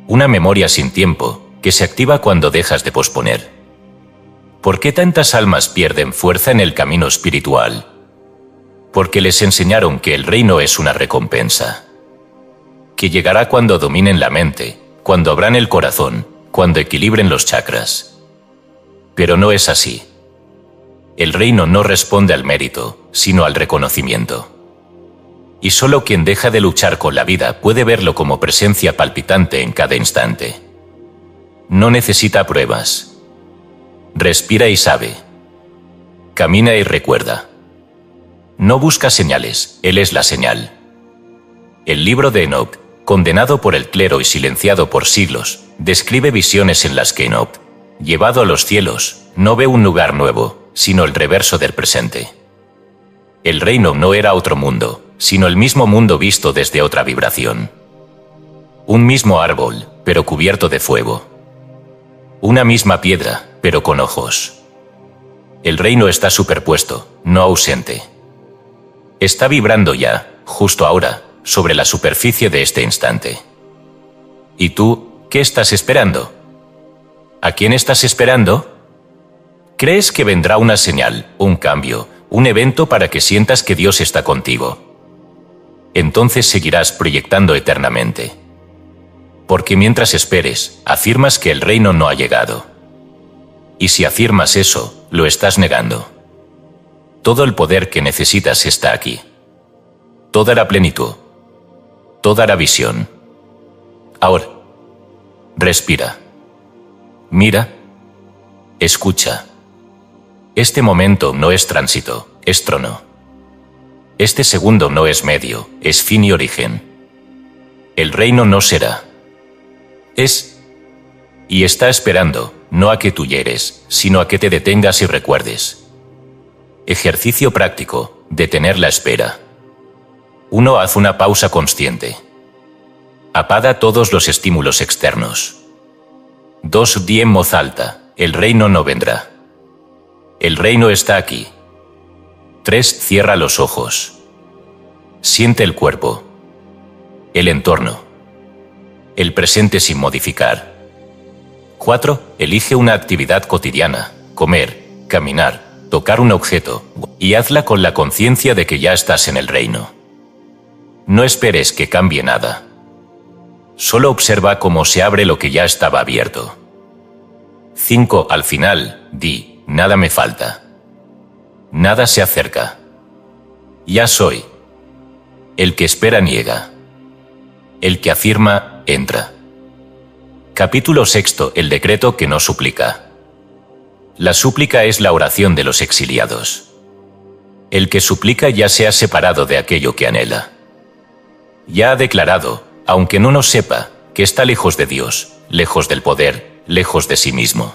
Una memoria sin tiempo, que se activa cuando dejas de posponer. ¿Por qué tantas almas pierden fuerza en el camino espiritual? Porque les enseñaron que el reino es una recompensa. Que llegará cuando dominen la mente, cuando abran el corazón, cuando equilibren los chakras. Pero no es así. El reino no responde al mérito, sino al reconocimiento. Y solo quien deja de luchar con la vida puede verlo como presencia palpitante en cada instante. No necesita pruebas. Respira y sabe. Camina y recuerda. No busca señales, Él es la señal. El libro de Enoch, condenado por el clero y silenciado por siglos, describe visiones en las que Enoch, llevado a los cielos, no ve un lugar nuevo, sino el reverso del presente. El reino no era otro mundo, sino el mismo mundo visto desde otra vibración. Un mismo árbol, pero cubierto de fuego. Una misma piedra, pero con ojos. El reino está superpuesto, no ausente. Está vibrando ya, justo ahora, sobre la superficie de este instante. ¿Y tú, qué estás esperando? ¿A quién estás esperando? ¿Crees que vendrá una señal, un cambio, un evento para que sientas que Dios está contigo? Entonces seguirás proyectando eternamente. Porque mientras esperes, afirmas que el reino no ha llegado. Y si afirmas eso, lo estás negando. Todo el poder que necesitas está aquí. Toda la plenitud. Toda la visión. Ahora. Respira. Mira. Escucha. Este momento no es tránsito, es trono. Este segundo no es medio, es fin y origen. El reino no será. Es. Y está esperando, no a que tú llegues, sino a que te detengas y recuerdes. Ejercicio práctico, detener la espera. 1. Haz una pausa consciente. Apaga todos los estímulos externos. 2. Di en voz alta, el reino no vendrá. El reino está aquí. 3. Cierra los ojos. Siente el cuerpo. El entorno. El presente sin modificar. 4. Elige una actividad cotidiana, comer, caminar, tocar un objeto, y hazla con la conciencia de que ya estás en el reino. No esperes que cambie nada. Solo observa cómo se abre lo que ya estaba abierto. 5. Al final, di, nada me falta. Nada se acerca. Ya soy. El que espera niega. El que afirma, entra. Capítulo 6. El decreto que no suplica. La súplica es la oración de los exiliados. El que suplica ya se ha separado de aquello que anhela. Ya ha declarado, aunque no nos sepa, que está lejos de Dios, lejos del poder, lejos de sí mismo.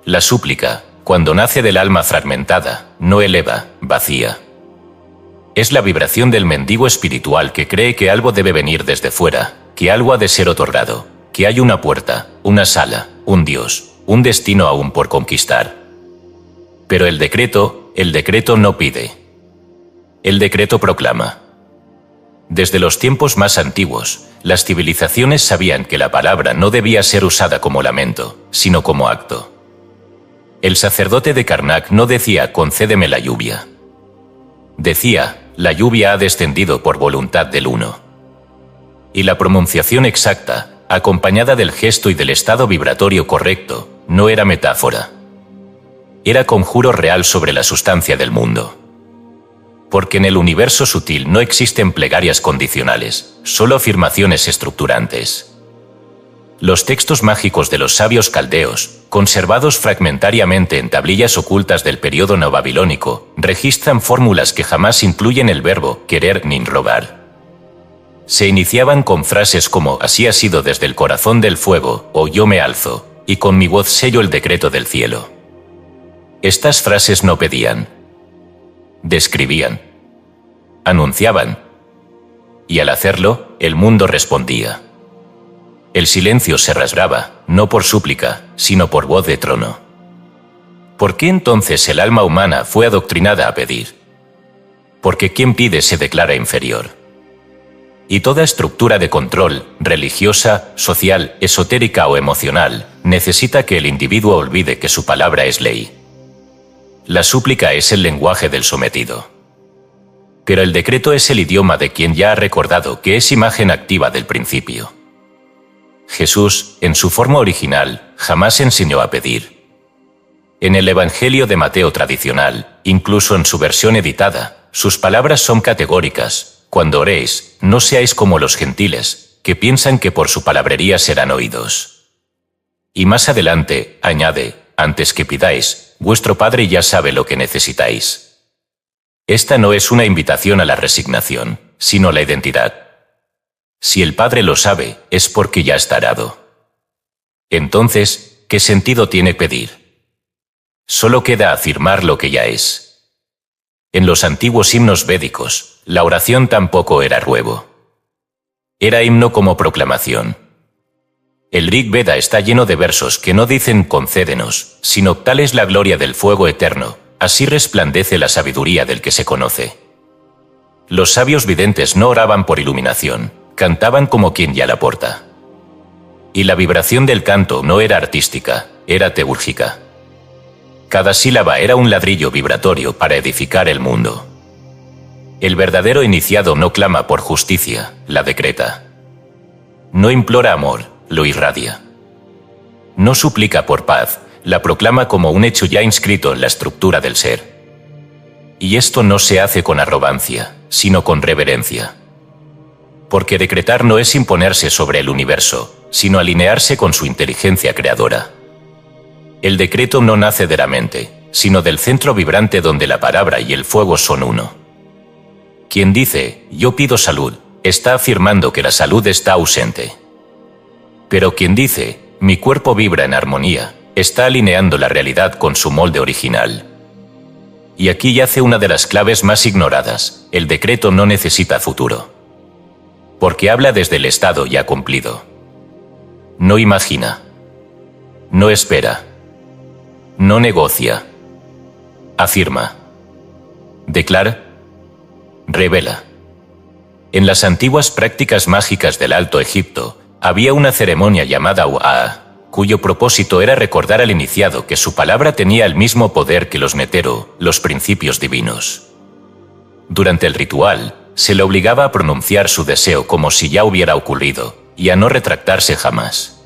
La súplica, cuando nace del alma fragmentada, no eleva, vacía. Es la vibración del mendigo espiritual que cree que algo debe venir desde fuera, que algo ha de ser otorgado, que hay una puerta, una sala, un Dios, un destino aún por conquistar. Pero el decreto no pide. El decreto proclama. Desde los tiempos más antiguos, las civilizaciones sabían que la palabra no debía ser usada como lamento, sino como acto. El sacerdote de Karnak no decía «concédeme la lluvia». Decía «la lluvia ha descendido por voluntad del Uno». Y la pronunciación exacta, acompañada del gesto y del estado vibratorio correcto, no era metáfora. Era conjuro real sobre la sustancia del mundo. Porque en el universo sutil no existen plegarias condicionales, solo afirmaciones estructurantes. Los textos mágicos de los sabios caldeos, conservados fragmentariamente en tablillas ocultas del período neobabilónico, registran fórmulas que jamás incluyen el verbo querer ni robar. Se iniciaban con frases como «así ha sido desde el corazón del fuego» o «yo me alzo», y con mi voz sello el decreto del cielo. Estas frases no pedían, describían, anunciaban, y al hacerlo, el mundo respondía. El silencio se rasgaba, no por súplica, sino por voz de trono. ¿Por qué entonces el alma humana fue adoctrinada a pedir? Porque quien pide se declara inferior. Y toda estructura de control, religiosa, social, esotérica o emocional, necesita que el individuo olvide que su palabra es ley. La súplica es el lenguaje del sometido. Pero el decreto es el idioma de quien ya ha recordado que es imagen activa del principio. Jesús, en su forma original, jamás enseñó a pedir. En el Evangelio de Mateo tradicional, incluso en su versión editada, sus palabras son categóricas. Cuando oréis, no seáis como los gentiles, que piensan que por su palabrería serán oídos. Y más adelante, añade, antes que pidáis, vuestro Padre ya sabe lo que necesitáis. Esta no es una invitación a la resignación, sino la identidad. Si el Padre lo sabe, es porque ya está dado. Entonces, ¿qué sentido tiene pedir? Solo queda afirmar lo que ya es. En los antiguos himnos védicos, la oración tampoco era ruego. Era himno como proclamación. El Rig Veda está lleno de versos que no dicen concédenos, sino tal es la gloria del fuego eterno, así resplandece la sabiduría del que se conoce. Los sabios videntes no oraban por iluminación, cantaban como quien ya la porta. Y la vibración del canto no era artística, era teúrgica. Cada sílaba era un ladrillo vibratorio para edificar el mundo. El verdadero iniciado no clama por justicia, la decreta. No implora amor, lo irradia. No suplica por paz, la proclama como un hecho ya inscrito en la estructura del ser. Y esto no se hace con arrogancia, sino con reverencia. Porque decretar no es imponerse sobre el universo, sino alinearse con su inteligencia creadora. El decreto no nace de la mente, sino del centro vibrante donde la palabra y el fuego son uno. Quien dice, yo pido salud, está afirmando que la salud está ausente. Pero quien dice, mi cuerpo vibra en armonía, está alineando la realidad con su molde original. Y aquí yace una de las claves más ignoradas, el decreto no necesita futuro. Porque habla desde el estado ya cumplido. No imagina. No espera. No negocia. Afirma. Declara. Revela. En las antiguas prácticas mágicas del Alto Egipto, había una ceremonia llamada Uaa, cuyo propósito era recordar al iniciado que su palabra tenía el mismo poder que los Netero, los principios divinos. Durante el ritual, se le obligaba a pronunciar su deseo como si ya hubiera ocurrido, y a no retractarse jamás.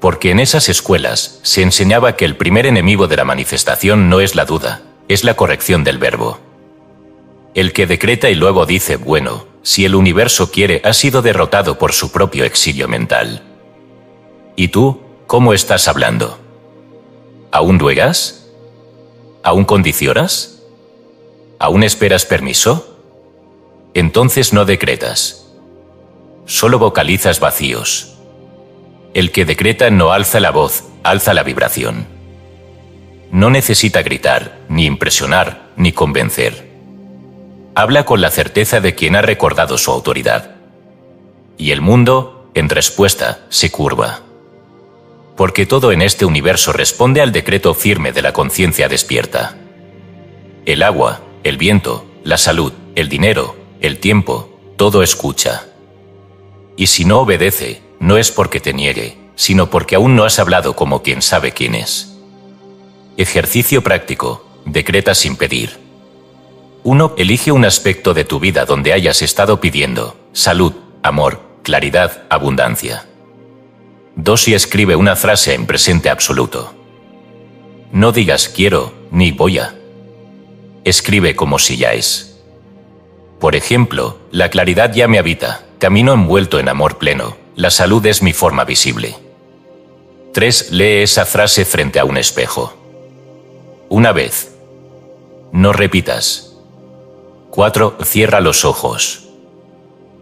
Porque en esas escuelas se enseñaba que el primer enemigo de la manifestación no es la duda, es la corrección del verbo. El que decreta y luego dice, bueno, si el universo quiere, ha sido derrotado por su propio exilio mental. ¿Y tú, cómo estás hablando? ¿Aún ruegas? ¿Aún condicionas? ¿Aún esperas permiso? Entonces no decretas. Solo vocalizas vacíos. El que decreta no alza la voz, alza la vibración. No necesita gritar, ni impresionar, ni convencer. Habla con la certeza de quien ha recordado su autoridad. Y el mundo, en respuesta, se curva. Porque todo en este universo responde al decreto firme de la conciencia despierta. El agua, el viento, la salud, el dinero, el tiempo, todo escucha. Y si no obedece, no es porque te niegue, sino porque aún no has hablado como quien sabe quién es. Ejercicio práctico, decreta sin pedir. 1. Elige un aspecto de tu vida donde hayas estado pidiendo salud, amor, claridad, abundancia. 2. Y escribe una frase en presente absoluto. No digas quiero, ni voy a. Escribe como si ya es. Por ejemplo, la claridad ya me habita, camino envuelto en amor pleno, la salud es mi forma visible. 3. Lee esa frase frente a un espejo. Una vez. No repitas. 4. Cierra los ojos.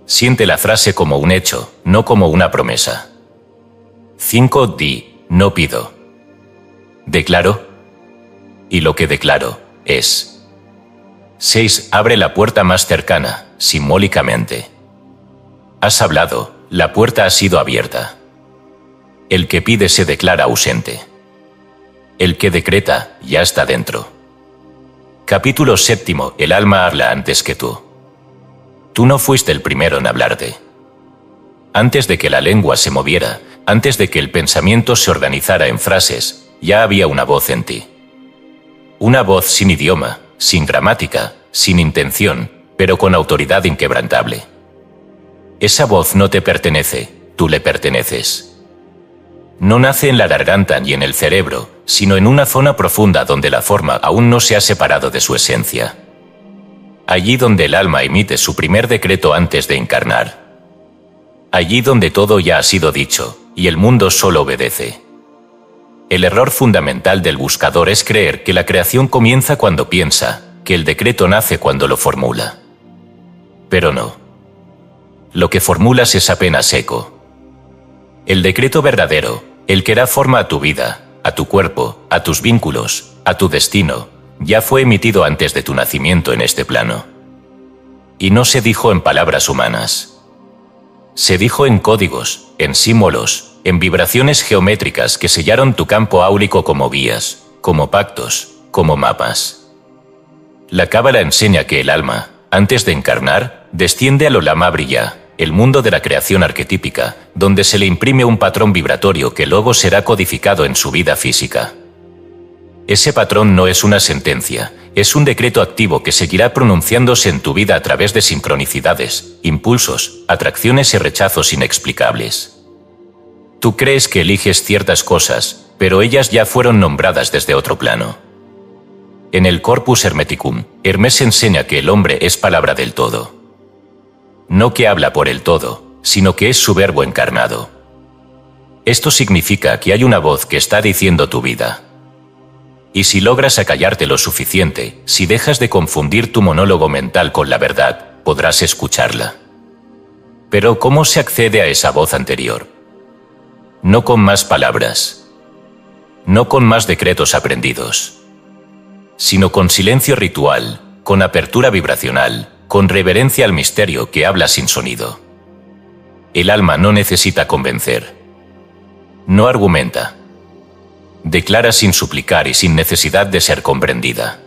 Siente la frase como un hecho, no como una promesa. 5. Di, no pido. Declaro. Y lo que declaro, es. 6. Abre la puerta más cercana, simbólicamente. Has hablado, la puerta ha sido abierta. El que pide se declara ausente. El que decreta, ya está dentro. Capítulo 7. El alma habla antes que tú. Tú no fuiste el primero en hablarte. Antes de que la lengua se moviera, antes de que el pensamiento se organizara en frases, ya había una voz en ti. Una voz sin idioma, sin gramática, sin intención, pero con autoridad inquebrantable. Esa voz no te pertenece, tú le perteneces. No nace en la garganta ni en el cerebro, sino en una zona profunda donde la forma aún no se ha separado de su esencia. Allí donde el alma emite su primer decreto antes de encarnar. Allí donde todo ya ha sido dicho, y el mundo solo obedece. El error fundamental del buscador es creer que la creación comienza cuando piensa, que el decreto nace cuando lo formula. Pero no. Lo que formulas es apenas eco. El decreto verdadero, el que da forma a tu vida, a tu cuerpo, a tus vínculos, a tu destino, ya fue emitido antes de tu nacimiento en este plano. Y no se dijo en palabras humanas. Se dijo en códigos, en símbolos, en vibraciones geométricas que sellaron tu campo áurico como guías, como pactos, como mapas. La Cábala enseña que el alma, antes de encarnar, desciende al Olam Briya, el mundo de la creación arquetípica, donde se le imprime un patrón vibratorio que luego será codificado en su vida física. Ese patrón no es una sentencia, es un decreto activo que seguirá pronunciándose en tu vida a través de sincronicidades, impulsos, atracciones y rechazos inexplicables. Tú crees que eliges ciertas cosas, pero ellas ya fueron nombradas desde otro plano. En el Corpus Hermeticum, Hermes enseña que el hombre es palabra del todo. No que habla por el todo, sino que es su verbo encarnado. Esto significa que hay una voz que está diciendo tu vida. Y si logras acallarte lo suficiente, si dejas de confundir tu monólogo mental con la verdad, podrás escucharla. Pero ¿cómo se accede a esa voz anterior? No con más palabras. No con más decretos aprendidos. Sino con silencio ritual, con apertura vibracional, con reverencia al misterio que habla sin sonido. El alma no necesita convencer. No argumenta. Declara sin suplicar y sin necesidad de ser comprendida.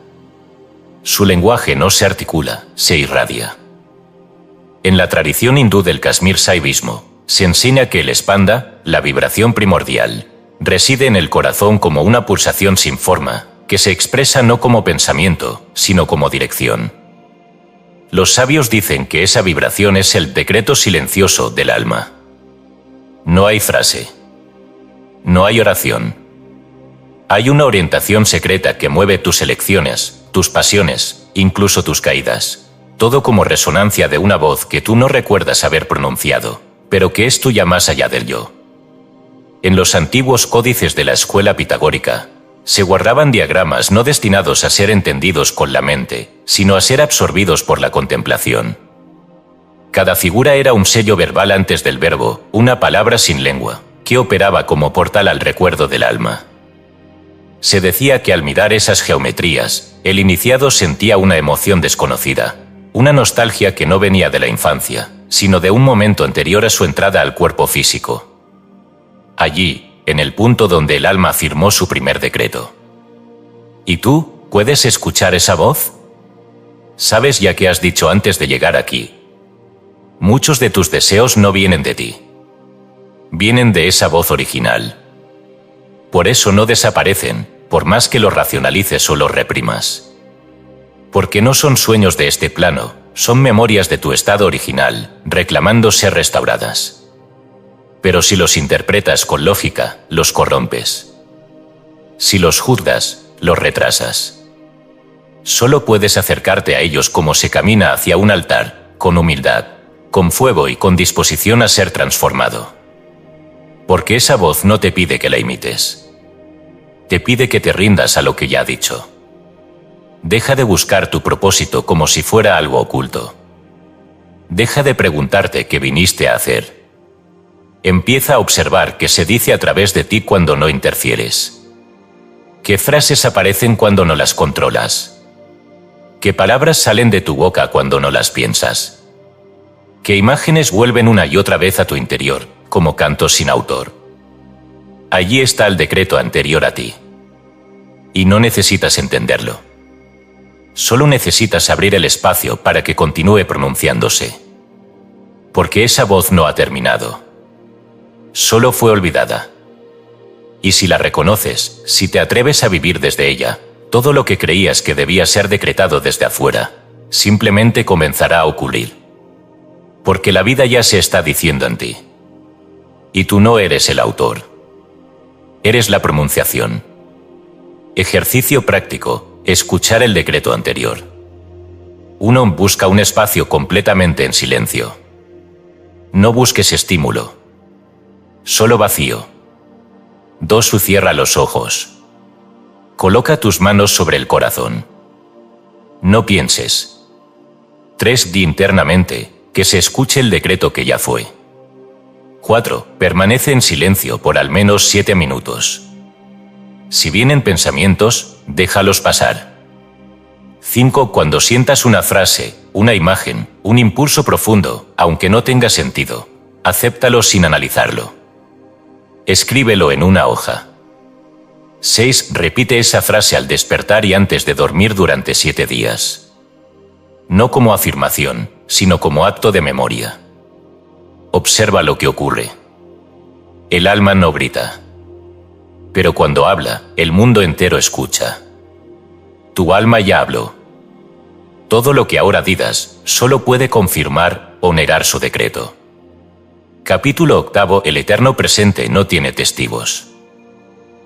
Su lenguaje no se articula, se irradia. En la tradición hindú del Kashmir Saivismo, se enseña que el espanda, la vibración primordial, reside en el corazón como una pulsación sin forma, que se expresa no como pensamiento, sino como dirección. Los sabios dicen que esa vibración es el decreto silencioso del alma. No hay frase. No hay oración. Hay una orientación secreta que mueve tus elecciones, tus pasiones, incluso tus caídas. Todo como resonancia de una voz que tú no recuerdas haber pronunciado, pero que es tuya más allá del yo. En los antiguos códices de la escuela pitagórica, se guardaban diagramas no destinados a ser entendidos con la mente, sino a ser absorbidos por la contemplación. Cada figura era un sello verbal antes del verbo, una palabra sin lengua, que operaba como portal al recuerdo del alma. Se decía que al mirar esas geometrías, el iniciado sentía una emoción desconocida, una nostalgia que no venía de la infancia, sino de un momento anterior a su entrada al cuerpo físico. Allí, en el punto donde el alma firmó su primer decreto. ¿Y tú, puedes escuchar esa voz? Sabes ya que has dicho antes de llegar aquí. Muchos de tus deseos no vienen de ti. Vienen de esa voz original. Por eso no desaparecen, por más que los racionalices o los reprimas. Porque no son sueños de este plano, son memorias de tu estado original, reclamando ser restauradas. Pero si los interpretas con lógica, los corrompes. Si los juzgas, los retrasas. Solo puedes acercarte a ellos como se camina hacia un altar, con humildad, con fuego y con disposición a ser transformado. Porque esa voz no te pide que la imites. Te pide que te rindas a lo que ya ha dicho. Deja de buscar tu propósito como si fuera algo oculto. Deja de preguntarte qué viniste a hacer. Empieza a observar qué se dice a través de ti cuando no interfieres. ¿Qué frases aparecen cuando no las controlas? ¿Qué palabras salen de tu boca cuando no las piensas? ¿Qué imágenes vuelven una y otra vez a tu interior, como cantos sin autor? Allí está el decreto anterior a ti. Y no necesitas entenderlo. Solo necesitas abrir el espacio para que continúe pronunciándose. Porque esa voz no ha terminado. Solo fue olvidada. Y si la reconoces, si te atreves a vivir desde ella, todo lo que creías que debía ser decretado desde afuera, simplemente comenzará a ocurrir. Porque la vida ya se está diciendo en ti. Y tú no eres el autor. Eres la pronunciación. Ejercicio práctico, escuchar el decreto anterior. Uno busca un espacio completamente en silencio. No busques estímulo. Solo vacío. 2. Cierra los ojos. Coloca tus manos sobre el corazón. No pienses. 3. Di internamente, que se escuche el decreto que ya fue. 4. Permanece en silencio por al menos 7 minutos. Si vienen pensamientos, déjalos pasar. 5. Cuando sientas una frase, una imagen, un impulso profundo, aunque no tenga sentido, acéptalo sin analizarlo. Escríbelo en una hoja. 6. Repite esa frase al despertar y antes de dormir durante 7 días. No como afirmación, sino como acto de memoria. Observa lo que ocurre. El alma no grita. Pero cuando habla, el mundo entero escucha. Tu alma ya habló. Todo lo que ahora digas solo puede confirmar o negar su decreto. Capítulo 8. El eterno presente no tiene testigos.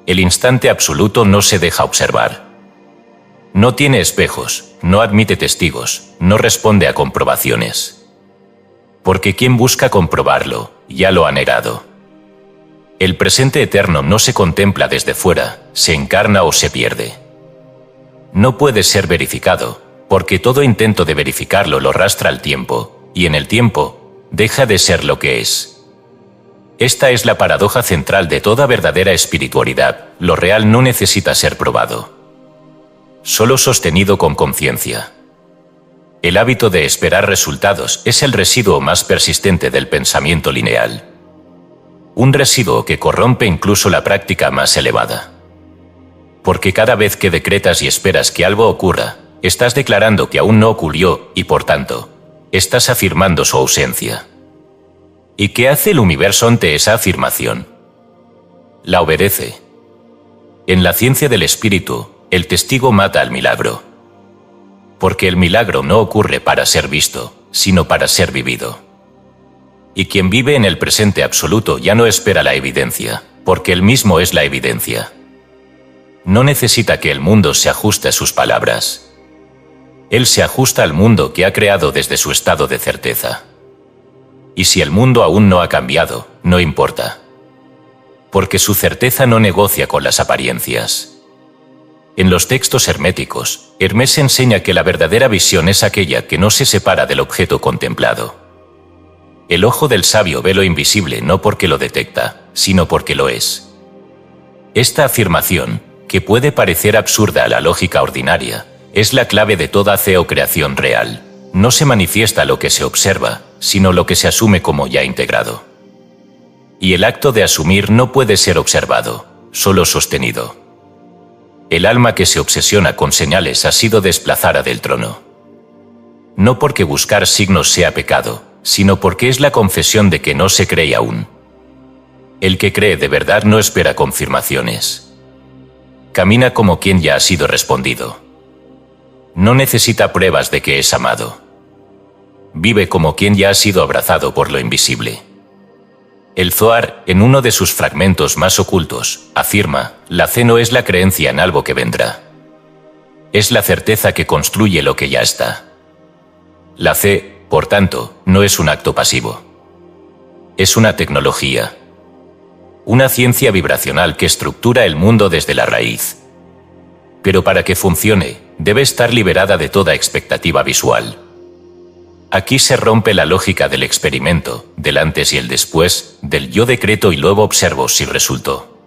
El instante absoluto no se deja observar. No tiene espejos, no admite testigos, no responde a comprobaciones. Porque quien busca comprobarlo, ya lo ha negado. El presente eterno no se contempla desde fuera, se encarna o se pierde. No puede ser verificado, porque todo intento de verificarlo lo arrastra al tiempo, y en el tiempo, deja de ser lo que es. Esta es la paradoja central de toda verdadera espiritualidad, lo real no necesita ser probado. Solo sostenido con conciencia. El hábito de esperar resultados es el residuo más persistente del pensamiento lineal. Un residuo que corrompe incluso la práctica más elevada. Porque cada vez que decretas y esperas que algo ocurra, estás declarando que aún no ocurrió y, por tanto, estás afirmando su ausencia. ¿Y qué hace el universo ante esa afirmación? La obedece. En la ciencia del espíritu, el testigo mata al milagro. Porque el milagro no ocurre para ser visto, sino para ser vivido. Y quien vive en el presente absoluto ya no espera la evidencia, porque él mismo es la evidencia. No necesita que el mundo se ajuste a sus palabras. Él se ajusta al mundo que ha creado desde su estado de certeza. Y si el mundo aún no ha cambiado, no importa. Porque su certeza no negocia con las apariencias. En los textos herméticos, Hermés enseña que la verdadera visión es aquella que no se separa del objeto contemplado. El ojo del sabio ve lo invisible no porque lo detecta, sino porque lo es. Esta afirmación, que puede parecer absurda a la lógica ordinaria, es la clave de toda fe o creación real. No se manifiesta lo que se observa, sino lo que se asume como ya integrado. Y el acto de asumir no puede ser observado, solo sostenido. El alma que se obsesiona con señales ha sido desplazada del trono. No porque buscar signos sea pecado, sino porque es la confesión de que no se cree aún. El que cree de verdad no espera confirmaciones. Camina como quien ya ha sido respondido. No necesita pruebas de que es amado. Vive como quien ya ha sido abrazado por lo invisible. El Zohar, en uno de sus fragmentos más ocultos, afirma: la fe no es la creencia en algo que vendrá. Es la certeza que construye lo que ya está. La fe, por tanto, no es un acto pasivo. Es una tecnología. Una ciencia vibracional que estructura el mundo desde la raíz. Pero para que funcione, debe estar liberada de toda expectativa visual. Aquí se rompe la lógica del experimento, del antes y el después, del yo decreto y luego observo si resultó.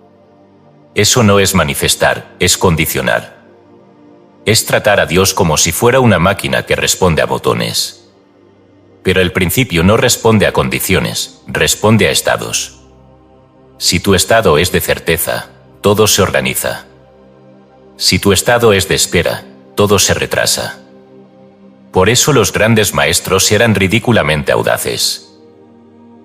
Eso no es manifestar, es condicionar. Es tratar a Dios como si fuera una máquina que responde a botones. Pero el principio no responde a condiciones, responde a estados. Si tu estado es de certeza, todo se organiza. Si tu estado es de espera, todo se retrasa. Por eso los grandes maestros eran ridículamente audaces.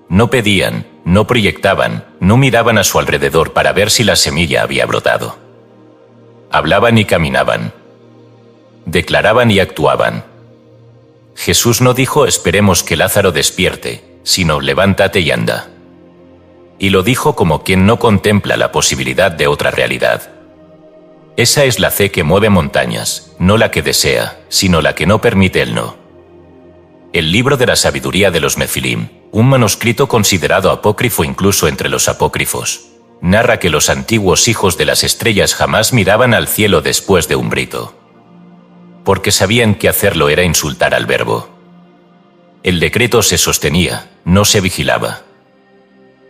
No pedían, no proyectaban, no miraban a su alrededor para ver si la semilla había brotado. Hablaban y caminaban. Declaraban y actuaban. Jesús no dijo esperemos que Lázaro despierte, sino levántate y anda. Y lo dijo como quien no contempla la posibilidad de otra realidad. Esa es la fe que mueve montañas, no la que desea, sino la que no permite el no. El libro de la sabiduría de los Nefilim, un manuscrito considerado apócrifo incluso entre los apócrifos, narra que los antiguos hijos de las estrellas jamás miraban al cielo después de un grito. Porque sabían que hacerlo era insultar al verbo. El decreto se sostenía, no se vigilaba.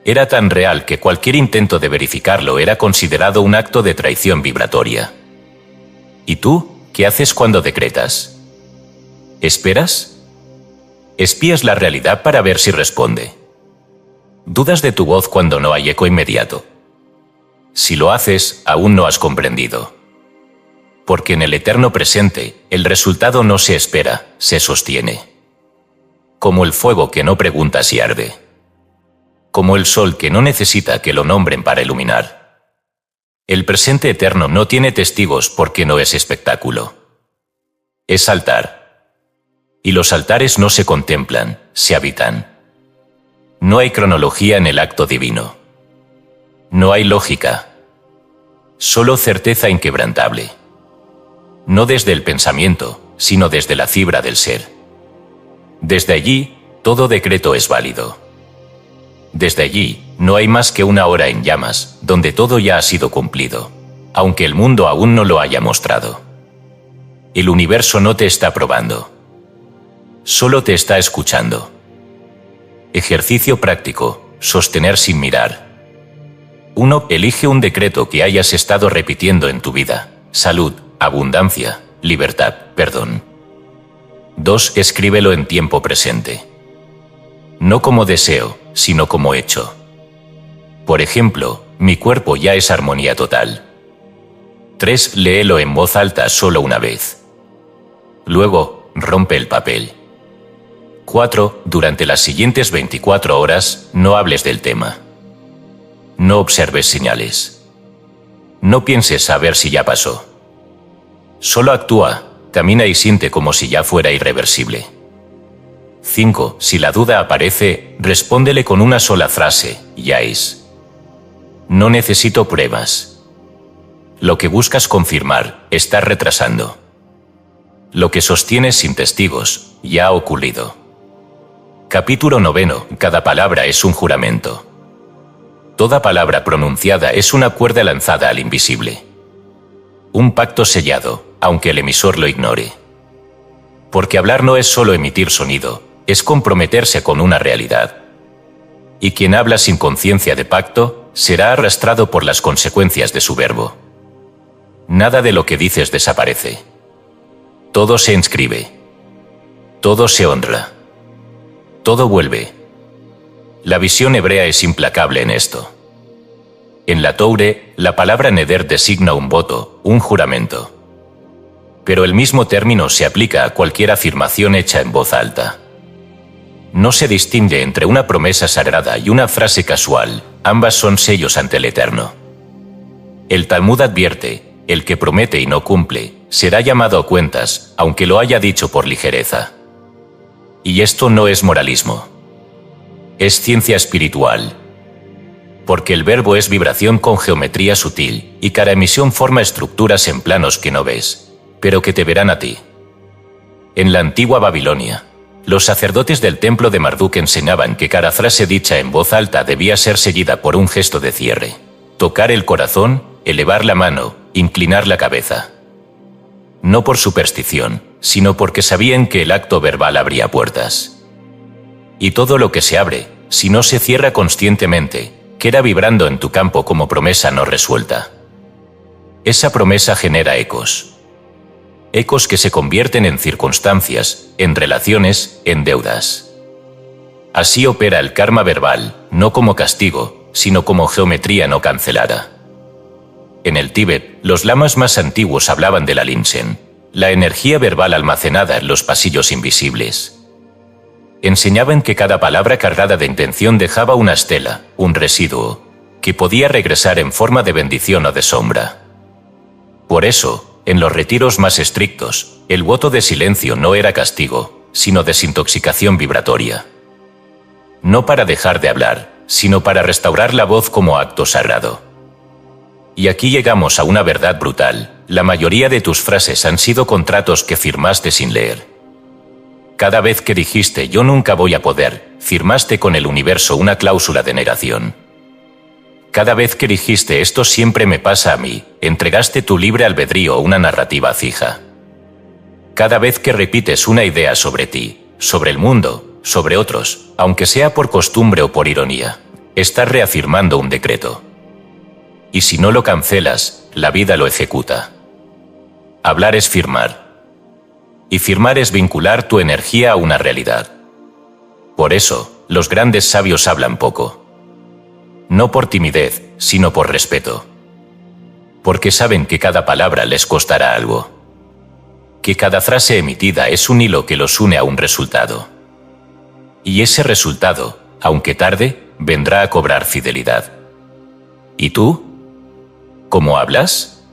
Era tan real que cualquier intento de verificarlo era considerado un acto de traición vibratoria. ¿Y tú, qué haces cuando decretas? ¿Esperas? Espías la realidad para ver si responde. Dudas de tu voz cuando no hay eco inmediato. Si lo haces, aún no has comprendido. Porque en el eterno presente, el resultado no se espera, se sostiene. Como el fuego que no pregunta si arde. Como el sol que no necesita que lo nombren para iluminar. El presente eterno no tiene testigos porque no es espectáculo. Es altar. Y los altares no se contemplan, se habitan. No hay cronología en el acto divino. No hay lógica. Solo certeza inquebrantable. No desde el pensamiento, sino desde la fibra del ser. Desde allí, todo decreto es válido. Desde allí, no hay más que una hora en llamas, donde todo ya ha sido cumplido, aunque el mundo aún no lo haya mostrado. El universo no te está probando. Solo te está escuchando. Ejercicio práctico, sostener sin mirar. 1. Elige un decreto que hayas estado repitiendo en tu vida: salud, abundancia, libertad, perdón. 2. Escríbelo en tiempo presente. No como deseo, sino como hecho. Por ejemplo, mi cuerpo ya es armonía total. 3. Léelo en voz alta solo una vez. Luego, rompe el papel. 4. Durante las siguientes 24 horas, no hables del tema. No observes señales. No pienses a ver si ya pasó. Solo actúa, camina y siente como si ya fuera irreversible. 5. Si la duda aparece, respóndele con una sola frase: ya es. No necesito pruebas. Lo que buscas confirmar, estás retrasando. Lo que sostienes sin testigos, ya ha ocurrido. Capítulo 9. Cada palabra es un juramento. Toda palabra pronunciada es una cuerda lanzada al invisible. Un pacto sellado, aunque el emisor lo ignore. Porque hablar no es solo emitir sonido, es comprometerse con una realidad. Y quien habla sin conciencia de pacto, será arrastrado por las consecuencias de su verbo. Nada de lo que dices desaparece. Todo se inscribe. Todo se honra. Todo vuelve. La visión hebrea es implacable en esto. En la Toure, la palabra neder designa un voto, un juramento. Pero el mismo término se aplica a cualquier afirmación hecha en voz alta. No se distingue entre una promesa sagrada y una frase casual, ambas son sellos ante el Eterno. El Talmud advierte, el que promete y no cumple, será llamado a cuentas, aunque lo haya dicho por ligereza. Y esto no es moralismo. Es ciencia espiritual. Porque el verbo es vibración con geometría sutil, y cada emisión forma estructuras en planos que no ves, pero que te verán a ti. En la antigua Babilonia, los sacerdotes del templo de Marduk enseñaban que cada frase dicha en voz alta debía ser seguida por un gesto de cierre. Tocar el corazón, elevar la mano, inclinar la cabeza. No por superstición, sino porque sabían que el acto verbal abría puertas. Y todo lo que se abre, si no se cierra conscientemente, queda vibrando en tu campo como promesa no resuelta. Esa promesa genera ecos. Ecos que se convierten en circunstancias, en relaciones, en deudas. Así opera el karma verbal, no como castigo, sino como geometría no cancelada. En el Tíbet, los lamas más antiguos hablaban de la Linsen, la energía verbal almacenada en los pasillos invisibles. Enseñaban que cada palabra cargada de intención dejaba una estela, un residuo, que podía regresar en forma de bendición o de sombra. Por eso, en los retiros más estrictos, el voto de silencio no era castigo, sino desintoxicación vibratoria. No para dejar de hablar, sino para restaurar la voz como acto sagrado. Y aquí llegamos a una verdad brutal: la mayoría de tus frases han sido contratos que firmaste sin leer. Cada vez que dijiste «yo nunca voy a poder», firmaste con el universo una cláusula de negación. Cada vez que dijiste «esto siempre me pasa a mí», entregaste tu libre albedrío a una narrativa fija. Cada vez que repites una idea sobre ti, sobre el mundo, sobre otros, aunque sea por costumbre o por ironía, estás reafirmando un decreto. Y si no lo cancelas, la vida lo ejecuta. Hablar es firmar. Y firmar es vincular tu energía a una realidad. Por eso, los grandes sabios hablan poco. No por timidez, sino por respeto. Porque saben que cada palabra les costará algo. Que cada frase emitida es un hilo que los une a un resultado. Y ese resultado, aunque tarde, vendrá a cobrar fidelidad. ¿Y tú? ¿Cómo hablas?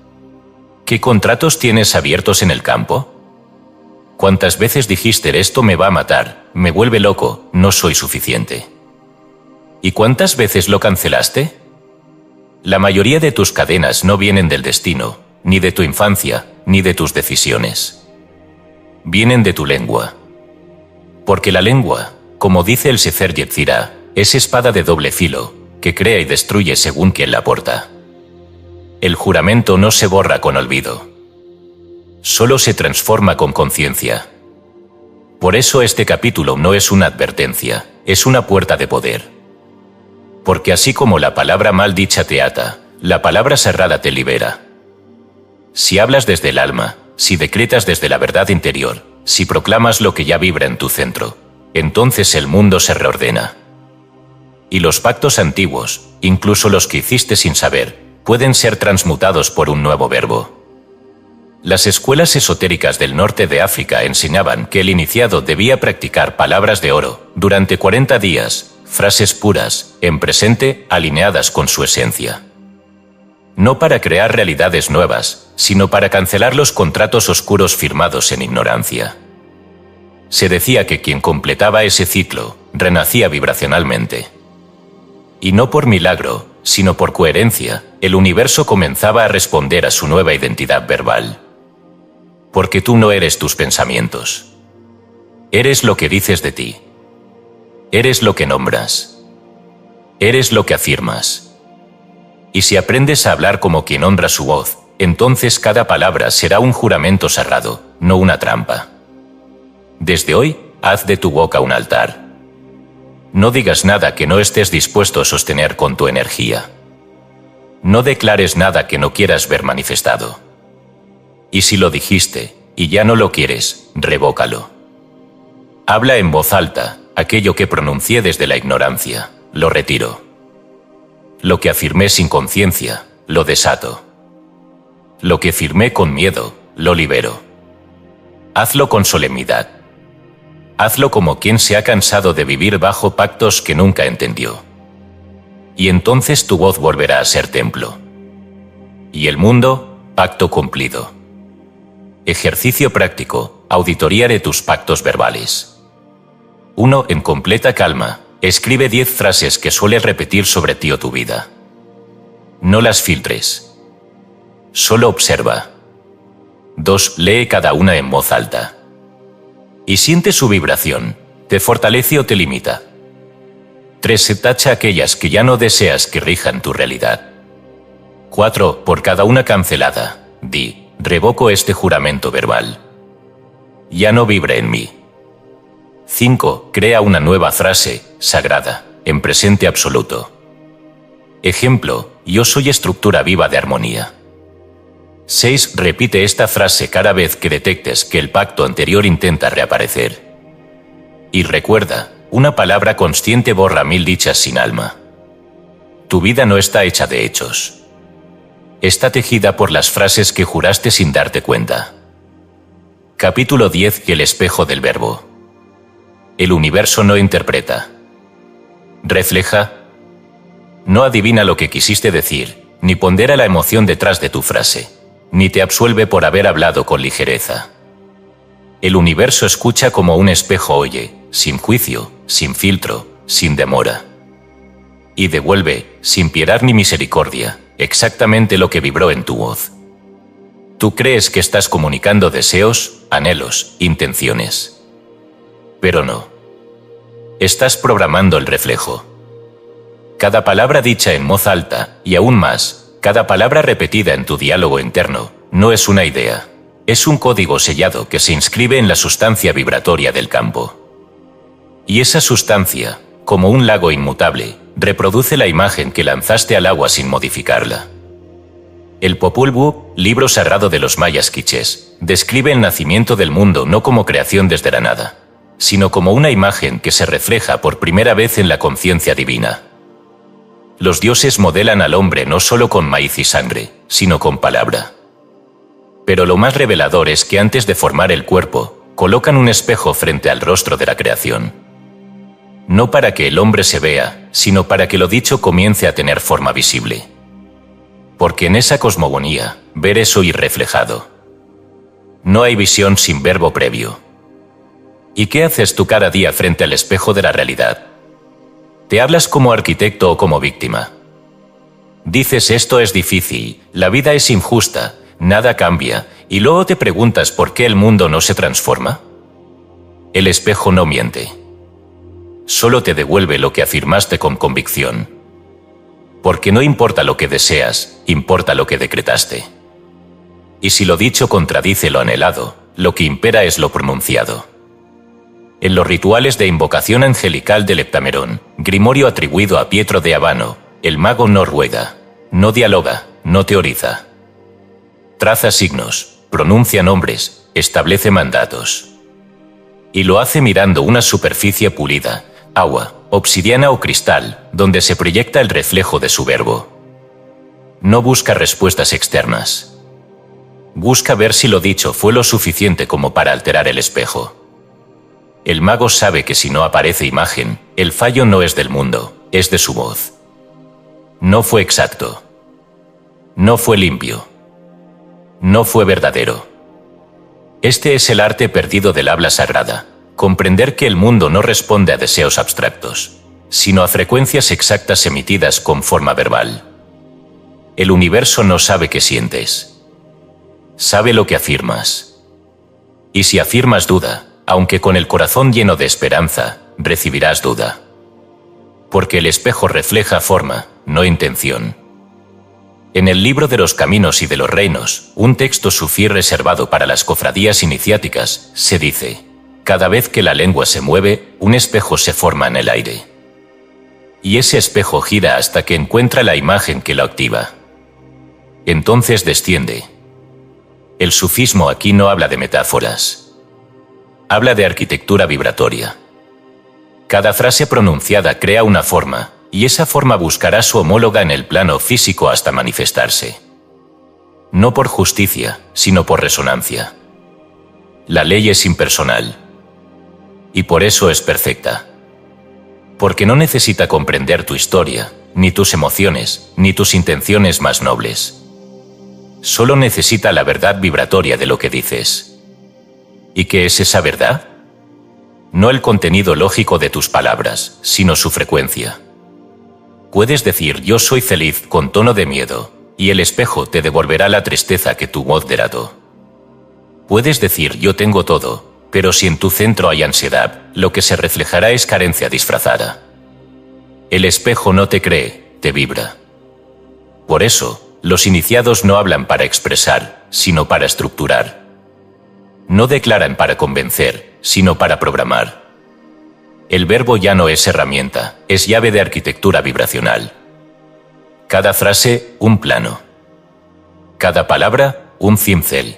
¿Qué contratos tienes abiertos en el campo? ¿Cuántas veces dijiste «esto me va a matar, me vuelve loco, no soy suficiente»? ¿Y cuántas veces lo cancelaste? La mayoría de tus cadenas no vienen del destino, ni de tu infancia, ni de tus decisiones. Vienen de tu lengua. Porque la lengua, como dice el Sefer Yetzirah, es espada de doble filo, que crea y destruye según quien la porta. El juramento no se borra con olvido. Solo se transforma con conciencia. Por eso este capítulo no es una advertencia, es una puerta de poder. Porque así como la palabra mal dicha te ata, la palabra sagrada te libera. Si hablas desde el alma, si decretas desde la verdad interior, si proclamas lo que ya vibra en tu centro, entonces el mundo se reordena. Y los pactos antiguos, incluso los que hiciste sin saber, pueden ser transmutados por un nuevo verbo. Las escuelas esotéricas del norte de África enseñaban que el iniciado debía practicar palabras de oro durante 40 días, frases puras, en presente, alineadas con su esencia. No para crear realidades nuevas, sino para cancelar los contratos oscuros firmados en ignorancia. Se decía que quien completaba ese ciclo, renacía vibracionalmente. Y no por milagro, sino por coherencia, el universo comenzaba a responder a su nueva identidad verbal. Porque tú no eres tus pensamientos. Eres lo que dices de ti. Eres lo que nombras. Eres lo que afirmas. Y si aprendes a hablar como quien honra su voz, entonces cada palabra será un juramento sagrado, no una trampa. Desde hoy, haz de tu boca un altar. No digas nada que no estés dispuesto a sostener con tu energía. No declares nada que no quieras ver manifestado. Y si lo dijiste, y ya no lo quieres, revócalo. Habla en voz alta, aquello que pronuncié desde la ignorancia, lo retiro. Lo que afirmé sin conciencia, lo desato. Lo que firmé con miedo, lo libero. Hazlo con solemnidad. Hazlo como quien se ha cansado de vivir bajo pactos que nunca entendió. Y entonces tu voz volverá a ser templo. Y el mundo, pacto cumplido. Ejercicio práctico, auditoría de tus pactos verbales. 1. En completa calma, escribe 10 frases que sueles repetir sobre ti o tu vida. No las filtres. Solo observa. 2. Lee cada una en voz alta. Y siente su vibración, ¿te fortalece o te limita? 3. Se tacha aquellas que ya no deseas que rijan tu realidad. 4. Por cada una cancelada, di, revoco este juramento verbal. Ya no vibre en mí. 5. Crea una nueva frase, sagrada, en presente absoluto. Ejemplo, yo soy estructura viva de armonía. 6. Repite esta frase cada vez que detectes que el pacto anterior intenta reaparecer. Y recuerda, una palabra consciente borra 1000 dichas sin alma. Tu vida no está hecha de hechos. Está tejida por las frases que juraste sin darte cuenta. Capítulo 10. El espejo del verbo. El universo no interpreta. Refleja. No adivina lo que quisiste decir, ni pondera la emoción detrás de tu frase, ni te absuelve por haber hablado con ligereza. El universo escucha como un espejo oye, sin juicio, sin filtro, sin demora. Y devuelve, sin piedad ni misericordia, exactamente lo que vibró en tu voz. Tú crees que estás comunicando deseos, anhelos, intenciones. Pero no. Estás programando el reflejo. Cada palabra dicha en voz alta, y aún más, cada palabra repetida en tu diálogo interno, no es una idea. Es un código sellado que se inscribe en la sustancia vibratoria del campo. Y esa sustancia, como un lago inmutable, reproduce la imagen que lanzaste al agua sin modificarla. El Popol Vuh, libro sagrado de los mayas quichés, describe el nacimiento del mundo no como creación desde la nada, sino como una imagen que se refleja por primera vez en la conciencia divina. Los dioses modelan al hombre no solo con maíz y sangre, sino con palabra. Pero lo más revelador es que antes de formar el cuerpo, colocan un espejo frente al rostro de la creación. No para que el hombre se vea, sino para que lo dicho comience a tener forma visible. Porque en esa cosmogonía, ver es oír reflejado. No hay visión sin verbo previo. ¿Y qué haces tú cada día frente al espejo de la realidad? ¿Te hablas como arquitecto o como víctima? Dices esto es difícil, la vida es injusta, nada cambia, y luego te preguntas por qué el mundo no se transforma. El espejo no miente. Solo te devuelve lo que afirmaste con convicción. Porque no importa lo que deseas, importa lo que decretaste. Y si lo dicho contradice lo anhelado, lo que impera es lo pronunciado. En los rituales de invocación angelical del Heptamerón, grimorio atribuido a Pietro de Abano, el mago no ruega, no dialoga, no teoriza. Traza signos, pronuncia nombres, establece mandatos. Y lo hace mirando una superficie pulida, agua, obsidiana o cristal, donde se proyecta el reflejo de su verbo. No busca respuestas externas. Busca ver si lo dicho fue lo suficiente como para alterar el espejo. El mago sabe que si no aparece imagen, el fallo no es del mundo, es de su voz. No fue exacto. No fue limpio. No fue verdadero. Este es el arte perdido del habla sagrada, comprender que el mundo no responde a deseos abstractos, sino a frecuencias exactas emitidas con forma verbal. El universo no sabe qué sientes. Sabe lo que afirmas. Y si afirmas duda, aunque con el corazón lleno de esperanza, recibirás duda. Porque el espejo refleja forma, no intención. En el libro de los caminos y de los reinos, un texto sufí reservado para las cofradías iniciáticas, se dice: cada vez que la lengua se mueve, un espejo se forma en el aire. Y ese espejo gira hasta que encuentra la imagen que lo activa. entonces desciende. El sufismo aquí no habla de metáforas. Habla de arquitectura vibratoria. Cada frase pronunciada crea una forma, y esa forma buscará su homóloga en el plano físico hasta manifestarse. No por justicia, sino por resonancia. La ley es impersonal. Y por eso es perfecta. Porque no necesita comprender tu historia, ni tus emociones, ni tus intenciones más nobles. Solo necesita la verdad vibratoria de lo que dices. ¿Y qué es esa verdad? No el contenido lógico de tus palabras, sino su frecuencia. Puedes decir yo soy feliz con tono de miedo, y el espejo te devolverá la tristeza que tu voz delató. Puedes decir yo tengo todo, pero si en tu centro hay ansiedad, lo que se reflejará es carencia disfrazada. El espejo no te cree, te vibra. Por eso, los iniciados no hablan para expresar, sino para estructurar. No declaran para convencer, sino para programar. El verbo ya no es herramienta, es llave de arquitectura vibracional. Cada frase, un plano. Cada palabra, un cincel.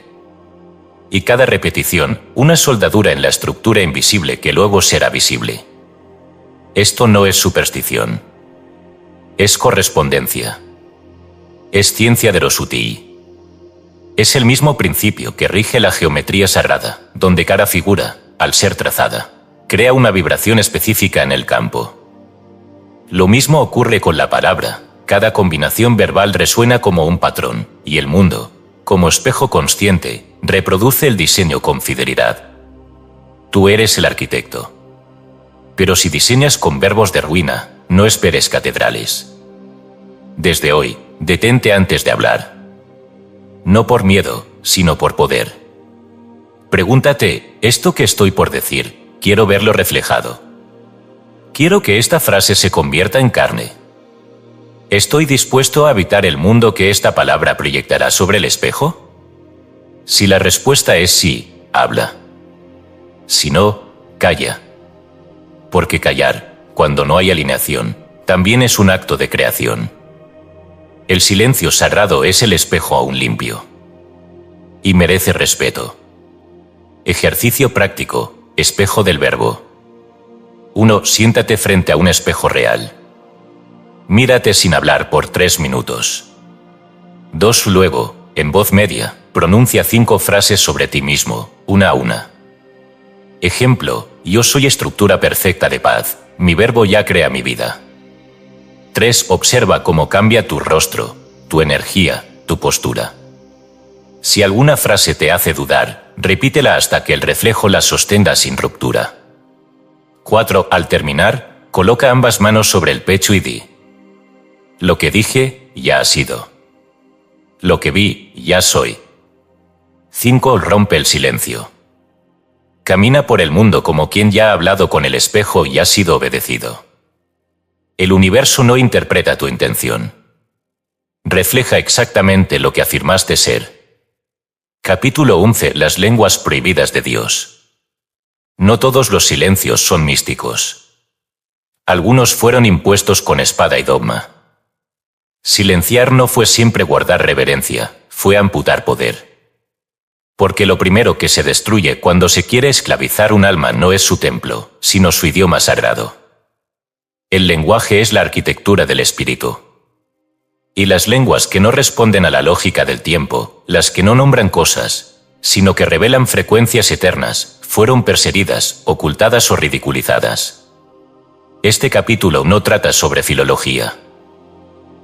Y cada repetición, una soldadura en la estructura invisible que luego será visible. Esto no es superstición. Es correspondencia. Es ciencia de lo sutil. Es el mismo principio que rige la geometría sagrada, donde cada figura, al ser trazada, crea una vibración específica en el campo. Lo mismo ocurre con la palabra. Cada combinación verbal resuena como un patrón, y el mundo, como espejo consciente, reproduce el diseño con fidelidad. Tú eres el arquitecto. Pero si diseñas con verbos de ruina, no esperes catedrales. Desde hoy, detente antes de hablar. No por miedo, sino por poder. Pregúntate, ¿esto que estoy por decir, quiero verlo reflejado? ¿Quiero que esta frase se convierta en carne? ¿Estoy dispuesto a habitar el mundo que esta palabra proyectará sobre el espejo? Si la respuesta es sí, habla. Si no, calla. Porque callar, cuando no hay alineación, también es un acto de creación. El silencio sagrado es el espejo aún limpio. Y merece respeto. Ejercicio práctico, espejo del verbo. 1. Siéntate frente a un espejo real. Mírate sin hablar por 3 minutos. 2. Luego, en voz media, pronuncia 5 frases sobre ti mismo, una a una. Ejemplo, yo soy estructura perfecta de paz, mi verbo ya crea mi vida. 3. Observa cómo cambia tu rostro, tu energía, tu postura. Si alguna frase te hace dudar, repítela hasta que el reflejo la sostenga sin ruptura. 4. Al terminar, coloca ambas manos sobre el pecho y di: lo que dije, ya ha sido. Lo que vi, ya soy. 5. Rompe el silencio. Camina por el mundo como quien ya ha hablado con el espejo y ha sido obedecido. El universo no interpreta tu intención. Refleja exactamente lo que afirmaste ser. Capítulo 11. Las lenguas prohibidas de Dios. No todos los silencios son místicos. Algunos fueron impuestos con espada y dogma. Silenciar no fue siempre guardar reverencia, fue amputar poder. Porque lo primero que se destruye cuando se quiere esclavizar un alma no es su templo, sino su idioma sagrado. El lenguaje es la arquitectura del espíritu. Y las lenguas que no responden a la lógica del tiempo, las que no nombran cosas, sino que revelan frecuencias eternas, fueron perseguidas, ocultadas o ridiculizadas. Este capítulo no trata sobre filología.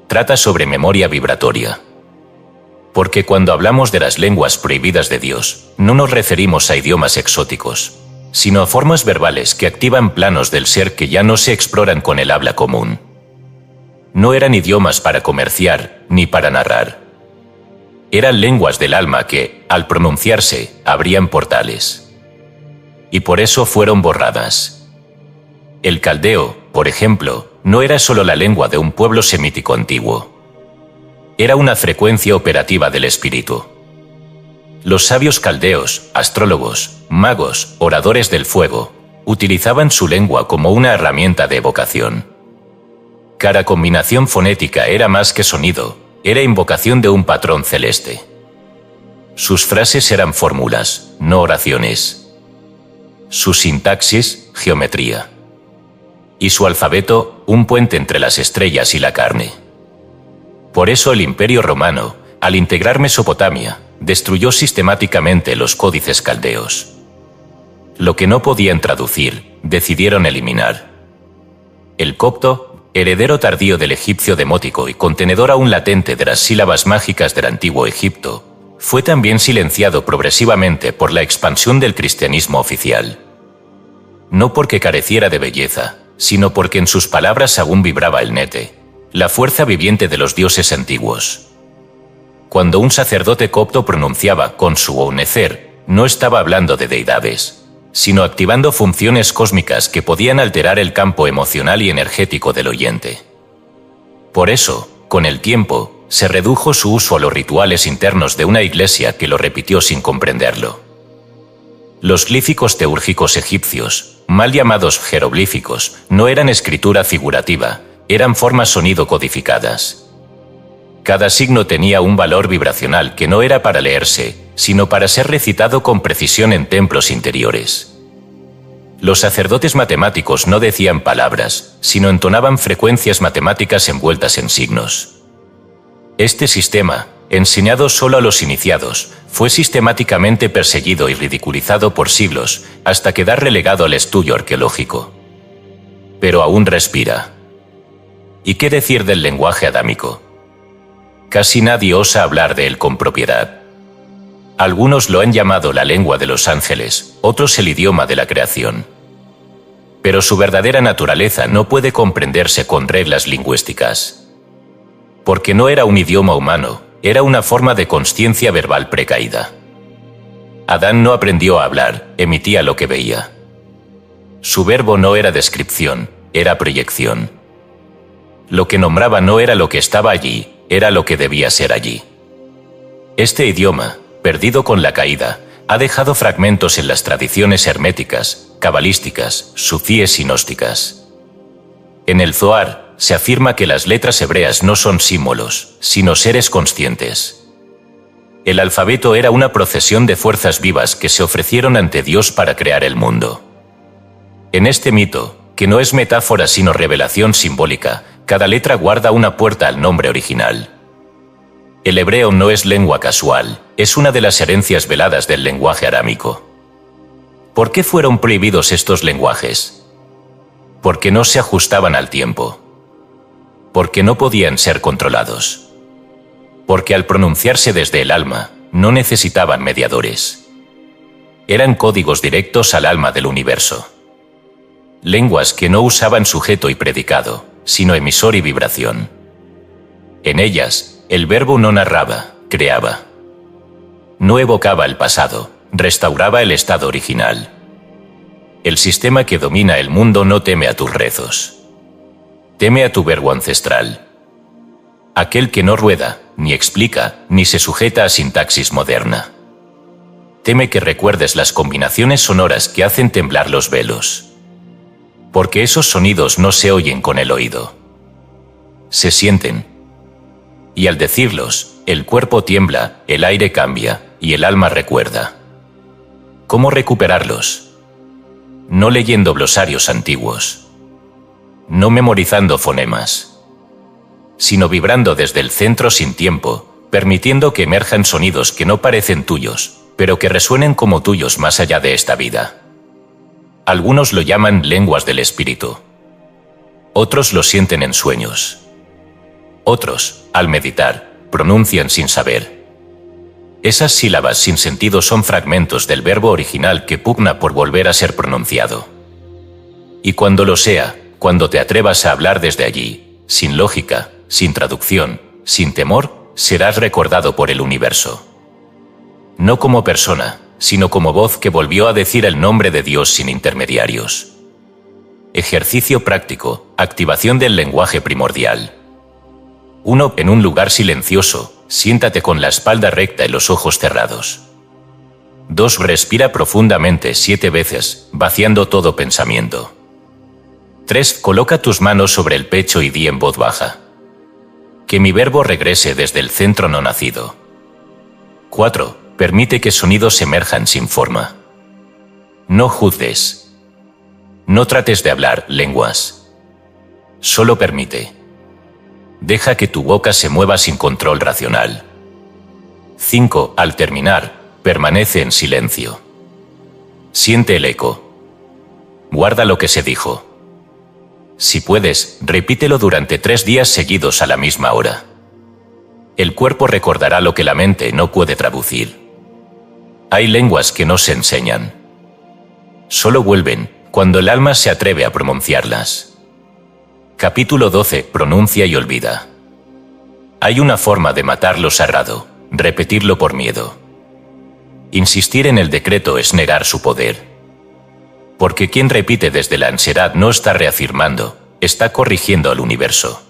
Trata sobre memoria vibratoria. Porque cuando hablamos de las lenguas prohibidas de Dios, no nos referimos a idiomas exóticos, sino a formas verbales que activan planos del ser que ya no se exploran con el habla común. No eran idiomas para comerciar, ni para narrar. Eran lenguas del alma que, al pronunciarse, abrían portales. Y por eso fueron borradas. El caldeo, por ejemplo, no era solo la lengua de un pueblo semítico antiguo. Era una frecuencia operativa del espíritu. Los sabios caldeos, astrólogos, magos, oradores del fuego, utilizaban su lengua como una herramienta de evocación. Cada combinación fonética era más que sonido, Era invocación de un patrón celeste. Sus frases eran fórmulas, no oraciones. Su sintaxis, geometría. Y su alfabeto, un puente entre las estrellas y la carne. Por eso el Imperio Romano, al integrar Mesopotamia, destruyó sistemáticamente los códices caldeos. Lo que no podían traducir, decidieron eliminar. El copto, heredero tardío del egipcio demótico y contenedor aún latente de las sílabas mágicas del antiguo Egipto, fue también silenciado progresivamente por la expansión del cristianismo oficial. No porque careciera de belleza, sino porque en sus palabras aún vibraba el nete, la fuerza viviente de los dioses antiguos. Cuando un sacerdote copto pronunciaba con su onecer, no estaba hablando de deidades, sino activando funciones cósmicas que podían alterar el campo emocional y energético del oyente. Por eso, con el tiempo, se redujo su uso a los rituales internos de una iglesia que lo repitió sin comprenderlo. Los glíficos teúrgicos egipcios, mal llamados jeroglíficos, no eran escritura figurativa, eran formas sonido codificadas. Cada signo tenía un valor vibracional que no era para leerse, sino para ser recitado con precisión en templos interiores. Los sacerdotes matemáticos no decían palabras, sino entonaban frecuencias matemáticas envueltas en signos. Este sistema, enseñado solo a los iniciados, fue sistemáticamente perseguido y ridiculizado por siglos, hasta quedar relegado al estudio arqueológico. Pero aún respira. ¿Y qué decir del lenguaje adámico? Casi nadie osa hablar de él con propiedad. Algunos lo han llamado la lengua de los ángeles, otros el idioma de la creación. Pero su verdadera naturaleza no puede comprenderse con reglas lingüísticas. Porque no era un idioma humano, era una forma de consciencia verbal precaída. Adán no aprendió a hablar, emitía lo que veía. Su verbo no era descripción, era proyección. Lo que nombraba no era lo que estaba allí, era lo que debía ser allí. Este idioma, perdido con la caída, ha dejado fragmentos en las tradiciones herméticas, cabalísticas, sufíes y gnósticas. En el Zohar, se afirma que las letras hebreas no son símbolos, sino seres conscientes. El alfabeto era una procesión de fuerzas vivas que se ofrecieron ante Dios para crear el mundo. En este mito, que no es metáfora sino revelación simbólica, cada letra guarda una puerta al nombre original. El hebreo no es lengua casual, es una de las herencias veladas del lenguaje arámico. ¿Por qué fueron prohibidos estos lenguajes? Porque no se ajustaban al tiempo. Porque no podían ser controlados. Porque al pronunciarse desde el alma, no necesitaban mediadores. Eran códigos directos al alma del universo. Lenguas que no usaban sujeto y predicado, sino emisor y vibración. En ellas, el verbo no narraba, creaba. No evocaba el pasado, restauraba el estado original. El sistema que domina el mundo no teme a tus rezos. Teme a tu verbo ancestral. Aquel que no rueda, ni explica, ni se sujeta a sintaxis moderna. Teme que recuerdes las combinaciones sonoras que hacen temblar los velos. Porque esos sonidos no se oyen con el oído. Se sienten. Y al decirlos, el cuerpo tiembla, el aire cambia, y el alma recuerda. ¿Cómo recuperarlos? No leyendo glosarios antiguos. No memorizando fonemas. Sino vibrando desde el centro sin tiempo, permitiendo que emerjan sonidos que no parecen tuyos, pero que resuenen como tuyos más allá de esta vida. Algunos lo llaman lenguas del espíritu. Otros lo sienten en sueños. Otros, al meditar, pronuncian sin saber. Esas sílabas sin sentido son fragmentos del verbo original que pugna por volver a ser pronunciado. Y cuando lo sea, cuando te atrevas a hablar desde allí, sin lógica, sin traducción, sin temor, serás recordado por el universo. No como persona, sino como voz que volvió a decir el nombre de Dios sin intermediarios. Ejercicio práctico, activación del lenguaje primordial. 1. En un lugar silencioso, siéntate con la espalda recta y los ojos cerrados. 2. Respira profundamente 7 veces, vaciando todo pensamiento. 3. Coloca tus manos sobre el pecho y di en voz baja: Que mi verbo regrese desde el centro no nacido. 4. Permite que sonidos emerjan sin forma. No juzgues. No trates de hablar lenguas. Solo permite. Deja que tu boca se mueva sin control racional. 5. Al terminar, permanece en silencio. Siente el eco. Guarda lo que se dijo. Si puedes, repítelo durante 3 días seguidos a la misma hora. El cuerpo recordará lo que la mente no puede traducir. Hay lenguas que no se enseñan. Solo vuelven cuando el alma se atreve a pronunciarlas. Capítulo 12. Pronuncia y olvida. Hay una forma de matar lo sagrado, repetirlo por miedo. Insistir en el decreto es negar su poder. Porque quien repite desde la ansiedad no está reafirmando, está corrigiendo al universo.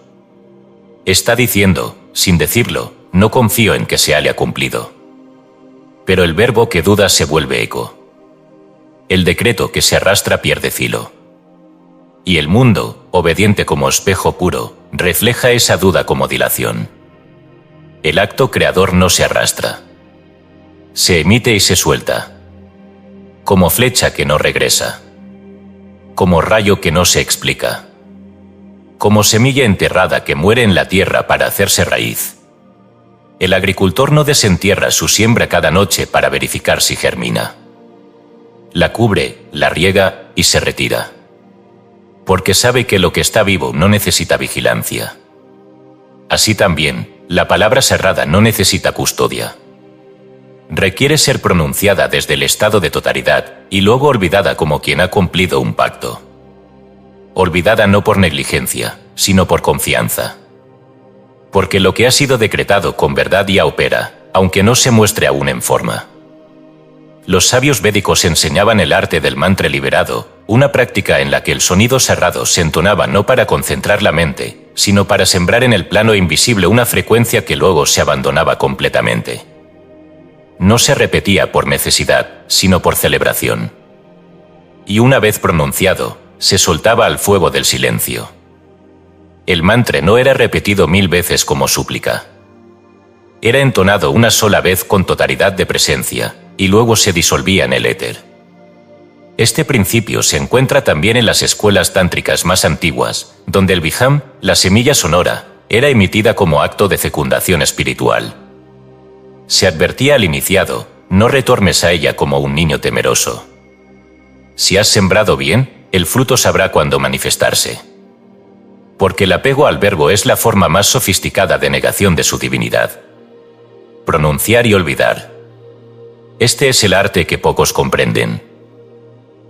Está diciendo, sin decirlo, no confío en que se haya cumplido. Pero el verbo que duda se vuelve eco. El decreto que se arrastra pierde filo. Y el mundo, obediente como espejo puro, refleja esa duda como dilación. El acto creador no se arrastra. Se emite y se suelta. Como flecha que no regresa. Como rayo que no se explica. Como semilla enterrada que muere en la tierra para hacerse raíz. El agricultor no desentierra su siembra cada noche para verificar si germina. La cubre, la riega y se retira. Porque sabe que lo que está vivo no necesita vigilancia. Así también, la palabra cerrada no necesita custodia. Requiere ser pronunciada desde el estado de totalidad y luego olvidada como quien ha cumplido un pacto. Olvidada no por negligencia, sino por confianza. Porque lo que ha sido decretado con verdad ya opera, aunque no se muestre aún en forma. Los sabios védicos enseñaban el arte del mantra liberado, una práctica en la que el sonido cerrado se entonaba no para concentrar la mente, sino para sembrar en el plano invisible una frecuencia que luego se abandonaba completamente. No se repetía por necesidad, sino por celebración. Y una vez pronunciado, se soltaba al fuego del silencio. El mantra no era repetido 1000 veces como súplica. Era entonado una sola vez con totalidad de presencia, y luego se disolvía en el éter. Este principio se encuentra también en las escuelas tántricas más antiguas, donde el Viham, la semilla sonora, era emitida como acto de fecundación espiritual. Se advertía al iniciado, no retornes a ella como un niño temeroso. Si has sembrado bien, el fruto sabrá cuándo manifestarse. Porque el apego al verbo es la forma más sofisticada de negación de su divinidad. Pronunciar y olvidar. Este es el arte que pocos comprenden.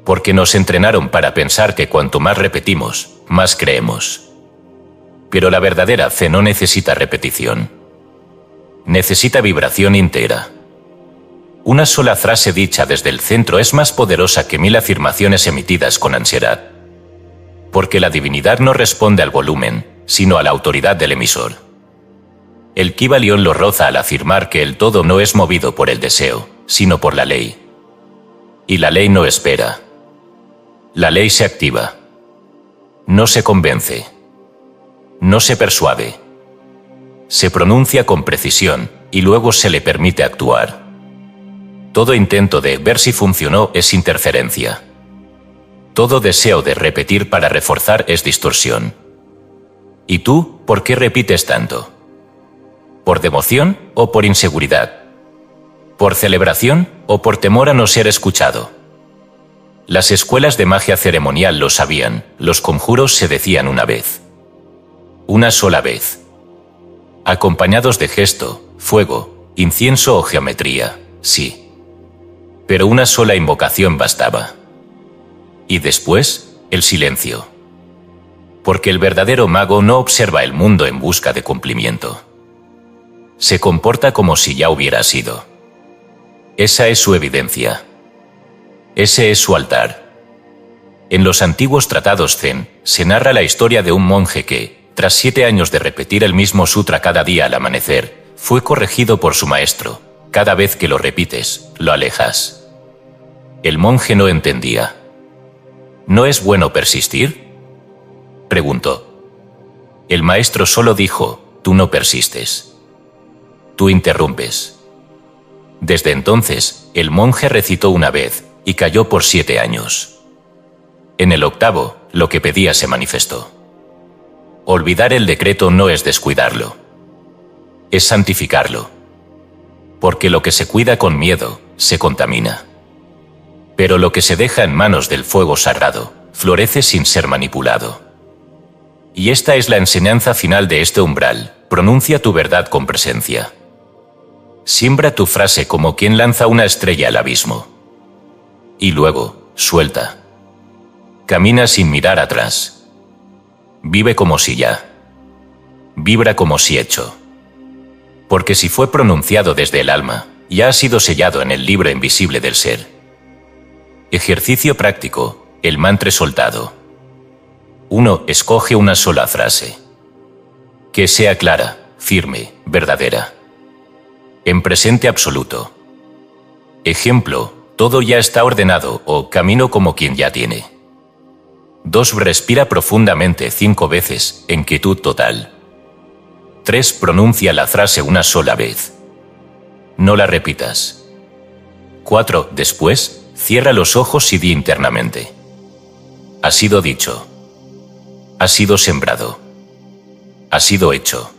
Porque nos entrenaron para pensar que cuanto más repetimos, más creemos. Pero la verdadera fe no necesita repetición. Necesita vibración íntegra. Una sola frase dicha desde el centro es más poderosa que 1000 afirmaciones emitidas con ansiedad. Porque la divinidad no responde al volumen, sino a la autoridad del emisor. El Kybalión lo roza al afirmar que el todo no es movido por el deseo, sino por la ley. Y la ley no espera. La ley se activa. No se convence. No se persuade. Se pronuncia con precisión y luego se le permite actuar. Todo intento de ver si funcionó es interferencia. Todo deseo de repetir para reforzar es distorsión. ¿Y tú, por qué repites tanto? ¿Por devoción o por inseguridad? ¿Por celebración o por temor a no ser escuchado? Las escuelas de magia ceremonial lo sabían, los conjuros se decían una vez. Una sola vez. Acompañados de gesto, fuego, incienso o geometría, sí. Pero una sola invocación bastaba. Y después, el silencio. Porque el verdadero mago no observa el mundo en busca de cumplimiento. Se comporta como si ya hubiera sido. Esa es su evidencia. Ese es su altar. En los antiguos tratados Zen, se narra la historia de un monje que, tras 7 años de repetir el mismo sutra cada día al amanecer, fue corregido por su maestro. Cada vez que lo repites, lo alejas. El monje no entendía. ¿No es bueno persistir?, preguntó. El maestro solo dijo, tú no persistes. Tú interrumpes. Desde entonces, el monje recitó una vez y cayó por 7 años. En el 8º, lo que pedía se manifestó. Olvidar el decreto no es descuidarlo. Es santificarlo. Porque lo que se cuida con miedo, se contamina. Pero lo que se deja en manos del fuego sagrado, florece sin ser manipulado. Y esta es la enseñanza final de este umbral: pronuncia tu verdad con presencia. Siembra tu frase como quien lanza una estrella al abismo. Y luego, suelta. Camina sin mirar atrás. Vive como si ya. Vibra como si hecho. Porque si fue pronunciado desde el alma, ya ha sido sellado en el libro invisible del ser. Ejercicio práctico: el mantra soltado. 1. Escoge una sola frase. Que sea clara, firme, verdadera. En presente absoluto. Ejemplo: todo ya está ordenado, o camino como quien ya tiene. 2. Respira profundamente 5 veces, en quietud total. 3. Pronuncia la frase una sola vez. No la repitas. 4. Después, cierra los ojos y di internamente: ha sido dicho. Ha sido sembrado. Ha sido hecho.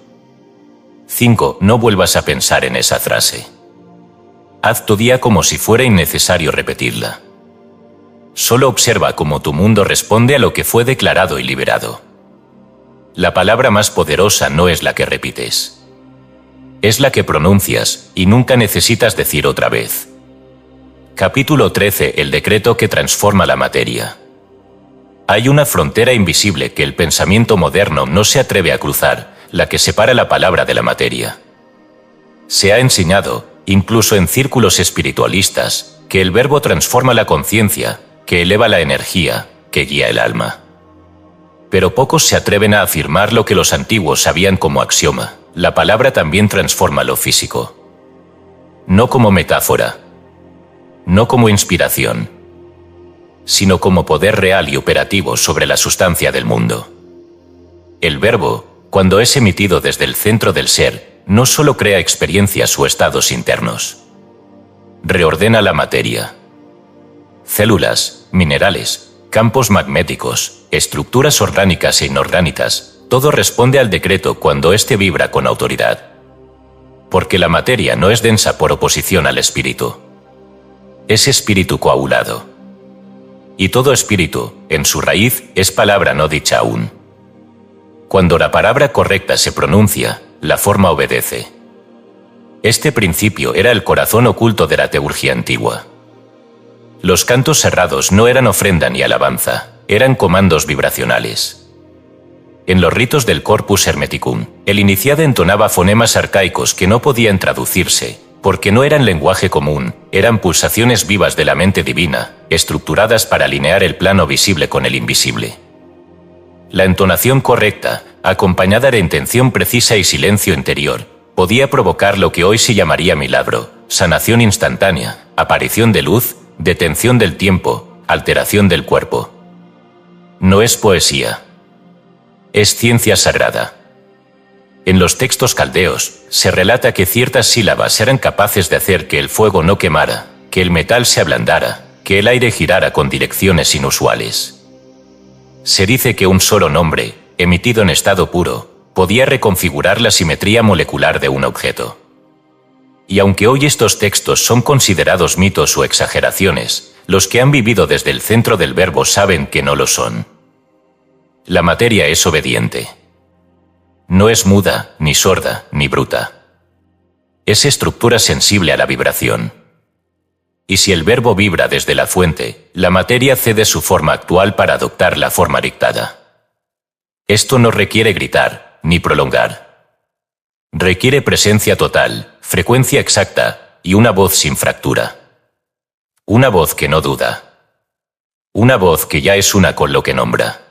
5. No vuelvas a pensar en esa frase. Haz tu día como si fuera innecesario repetirla. Solo observa cómo tu mundo responde a lo que fue declarado y liberado. La palabra más poderosa no es la que repites. Es la que pronuncias y nunca necesitas decir otra vez. Capítulo 13. El decreto que transforma la materia. Hay una frontera invisible que el pensamiento moderno no se atreve a cruzar, la que separa la palabra de la materia. Se ha enseñado, incluso en círculos espiritualistas, que el verbo transforma la conciencia, que eleva la energía, que guía el alma. Pero pocos se atreven a afirmar lo que los antiguos sabían como axioma: la palabra también transforma lo físico. No como metáfora, no como inspiración, sino como poder real y operativo sobre la sustancia del mundo. El verbo, cuando es emitido desde el centro del ser, no solo crea experiencias o estados internos. Reordena la materia. Células, minerales, campos magnéticos, estructuras orgánicas e inorgánicas, todo responde al decreto cuando éste vibra con autoridad. Porque la materia no es densa por oposición al espíritu. Es espíritu coagulado. Y todo espíritu, en su raíz, es palabra no dicha aún. Cuando la palabra correcta se pronuncia, la forma obedece. Este principio era el corazón oculto de la teurgia antigua. Los cantos cerrados no eran ofrenda ni alabanza, eran comandos vibracionales. En los ritos del Corpus Hermeticum, el iniciado entonaba fonemas arcaicos que no podían traducirse, porque no eran lenguaje común, eran pulsaciones vivas de la mente divina, estructuradas para alinear el plano visible con el invisible. La entonación correcta, acompañada de intención precisa y silencio interior, podía provocar lo que hoy se llamaría milagro, sanación instantánea, aparición de luz, detención del tiempo, alteración del cuerpo. No es poesía. Es ciencia sagrada. En los textos caldeos, se relata que ciertas sílabas eran capaces de hacer que el fuego no quemara, que el metal se ablandara, que el aire girara con direcciones inusuales. Se dice que un solo nombre, emitido en estado puro, podía reconfigurar la simetría molecular de un objeto. Y aunque hoy estos textos son considerados mitos o exageraciones, los que han vivido desde el centro del verbo saben que no lo son. La materia es obediente. No es muda, ni sorda, ni bruta. Es estructura sensible a la vibración. Y si el verbo vibra desde la fuente, la materia cede su forma actual para adoptar la forma dictada. Esto no requiere gritar, ni prolongar. Requiere presencia total, frecuencia exacta, y una voz sin fractura. Una voz que no duda. Una voz que ya es una con lo que nombra.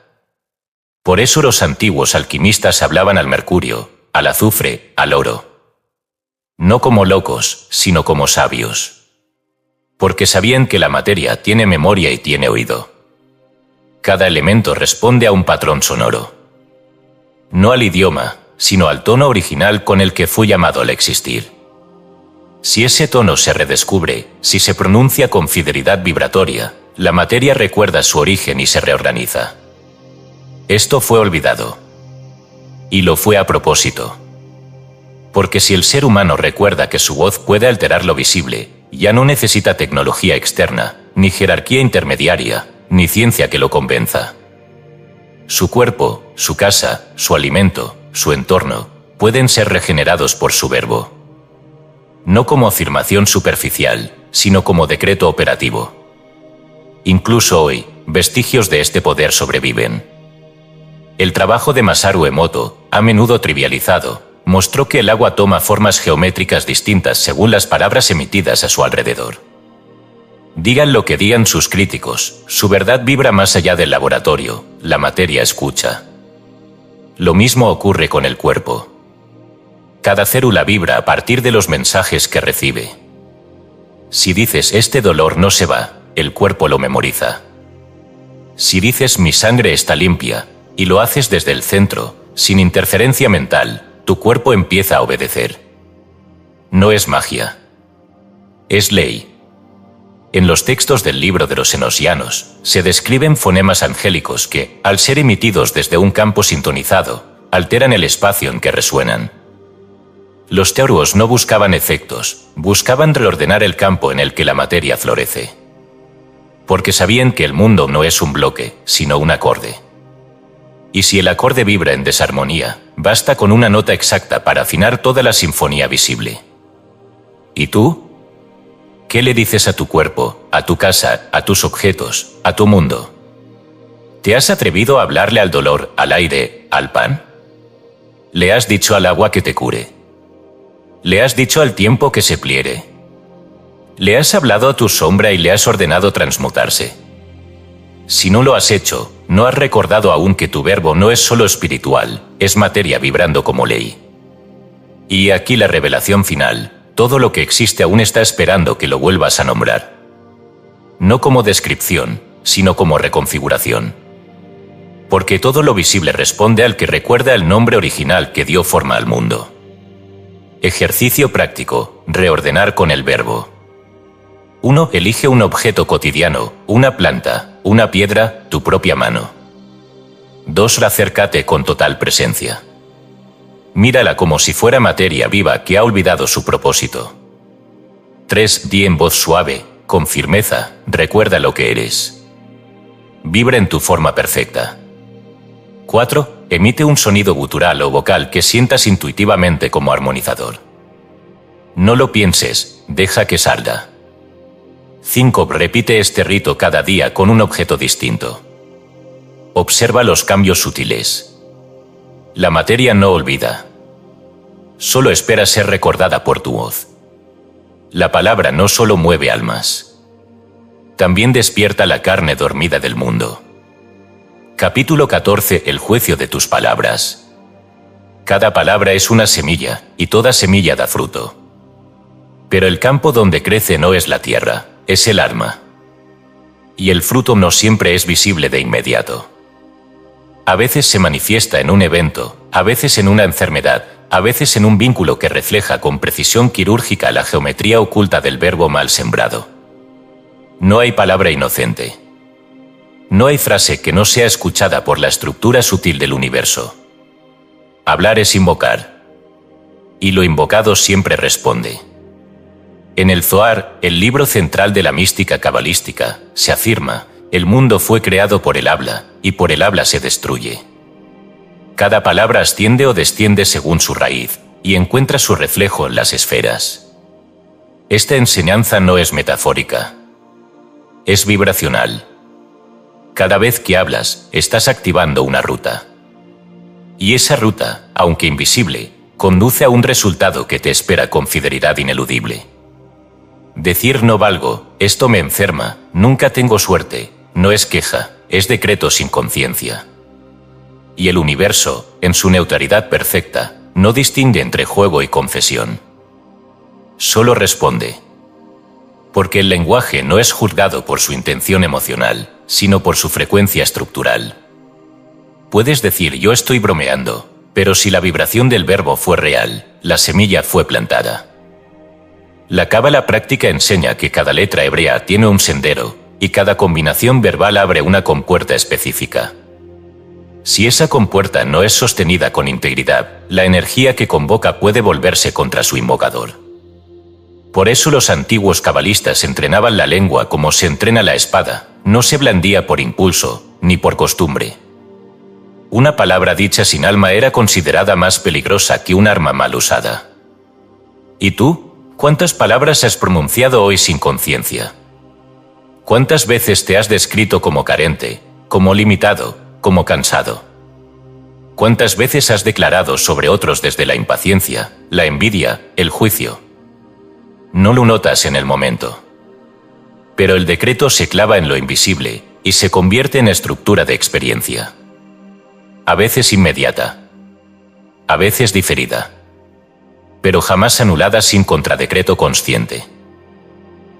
Por eso los antiguos alquimistas hablaban al mercurio, al azufre, al oro. No como locos, sino como sabios. Porque sabían que la materia tiene memoria y tiene oído. Cada elemento responde a un patrón sonoro. No al idioma, sino al tono original con el que fue llamado al existir. Si ese tono se redescubre, si se pronuncia con fidelidad vibratoria, la materia recuerda su origen y se reorganiza. Esto fue olvidado. Y lo fue a propósito. Porque si el ser humano recuerda que su voz puede alterar lo visible, ya no necesita tecnología externa, ni jerarquía intermediaria, ni ciencia que lo convenza. Su cuerpo, su casa, su alimento, su entorno, pueden ser regenerados por su verbo. No como afirmación superficial, sino como decreto operativo. Incluso hoy, vestigios de este poder sobreviven. El trabajo de Masaru Emoto, a menudo trivializado, mostró que el agua toma formas geométricas distintas según las palabras emitidas a su alrededor. Digan lo que digan sus críticos, su verdad vibra más allá del laboratorio, la materia escucha. Lo mismo ocurre con el cuerpo. Cada célula vibra a partir de los mensajes que recibe. Si dices este dolor no se va, el cuerpo lo memoriza. Si dices mi sangre está limpia, y lo haces desde el centro, sin interferencia mental, tu cuerpo empieza a obedecer. No es magia. Es ley. En los textos del libro de los enosianos, se describen fonemas angélicos que, al ser emitidos desde un campo sintonizado, alteran el espacio en que resuenan. Los teurgos no buscaban efectos, buscaban reordenar el campo en el que la materia florece. Porque sabían que el mundo no es un bloque, sino un acorde. Y si el acorde vibra en desarmonía, basta con una nota exacta para afinar toda la sinfonía visible. ¿Y tú? ¿Qué le dices a tu cuerpo, a tu casa, a tus objetos, a tu mundo? ¿Te has atrevido a hablarle al dolor, al aire, al pan? ¿Le has dicho al agua que te cure? ¿Le has dicho al tiempo que se pliere? ¿Le has hablado a tu sombra y le has ordenado transmutarse? Si no lo has hecho, no has recordado aún que tu verbo no es solo espiritual, es materia vibrando como ley. Y aquí la revelación final, todo lo que existe aún está esperando que lo vuelvas a nombrar. No como descripción, sino como reconfiguración. Porque todo lo visible responde al que recuerda el nombre original que dio forma al mundo. Ejercicio práctico, reordenar con el verbo. 1. Elige un objeto cotidiano, una planta, una piedra, tu propia mano. 2. Acércate con total presencia. Mírala como si fuera materia viva que ha olvidado su propósito. 3. Di en voz suave, con firmeza, recuerda lo que eres. Vibra en tu forma perfecta. 4. Emite un sonido gutural o vocal que sientas intuitivamente como armonizador. No lo pienses, deja que salga. 5. Repite este rito cada día con un objeto distinto. Observa los cambios sutiles. La materia no olvida. Solo espera ser recordada por tu voz. La palabra no solo mueve almas. También despierta la carne dormida del mundo. Capítulo 14. El juicio de tus palabras. Cada palabra es una semilla, y toda semilla da fruto. Pero el campo donde crece no es la tierra, es el alma. Y el fruto no siempre es visible de inmediato. A veces se manifiesta en un evento, a veces en una enfermedad, a veces en un vínculo que refleja con precisión quirúrgica la geometría oculta del verbo mal sembrado. No hay palabra inocente. No hay frase que no sea escuchada por la estructura sutil del universo. Hablar es invocar. Y lo invocado siempre responde. En el Zohar, el libro central de la mística cabalística, se afirma, el mundo fue creado por el habla, y por el habla se destruye. Cada palabra asciende o desciende según su raíz, y encuentra su reflejo en las esferas. Esta enseñanza no es metafórica. Es vibracional. Cada vez que hablas, estás activando una ruta. Y esa ruta, aunque invisible, conduce a un resultado que te espera con fidelidad ineludible. Decir no valgo, esto me enferma, nunca tengo suerte, no es queja, es decreto sin conciencia. Y el universo, en su neutralidad perfecta, no distingue entre juego y confesión. Solo responde. Porque el lenguaje no es juzgado por su intención emocional, sino por su frecuencia estructural. Puedes decir yo estoy bromeando, Pero si la vibración del verbo fue real, la semilla fue plantada. La cábala práctica enseña que cada letra hebrea tiene un sendero, y cada combinación verbal abre una compuerta específica. Si esa compuerta no es sostenida con integridad, la energía que convoca puede volverse contra su invocador. Por eso los antiguos cabalistas entrenaban la lengua como se entrena la espada, no se blandía por impulso, ni por costumbre. Una palabra dicha sin alma era considerada más peligrosa que un arma mal usada. ¿Y tú? ¿Cuántas palabras has pronunciado hoy sin conciencia? ¿Cuántas veces te has descrito como carente, como limitado, como cansado? ¿Cuántas veces has declarado sobre otros desde la impaciencia, la envidia, el juicio? No lo notas en el momento. Pero el decreto se clava en lo invisible y se convierte en estructura de experiencia. A veces inmediata, a veces diferida, pero jamás anulada sin contradecreto consciente.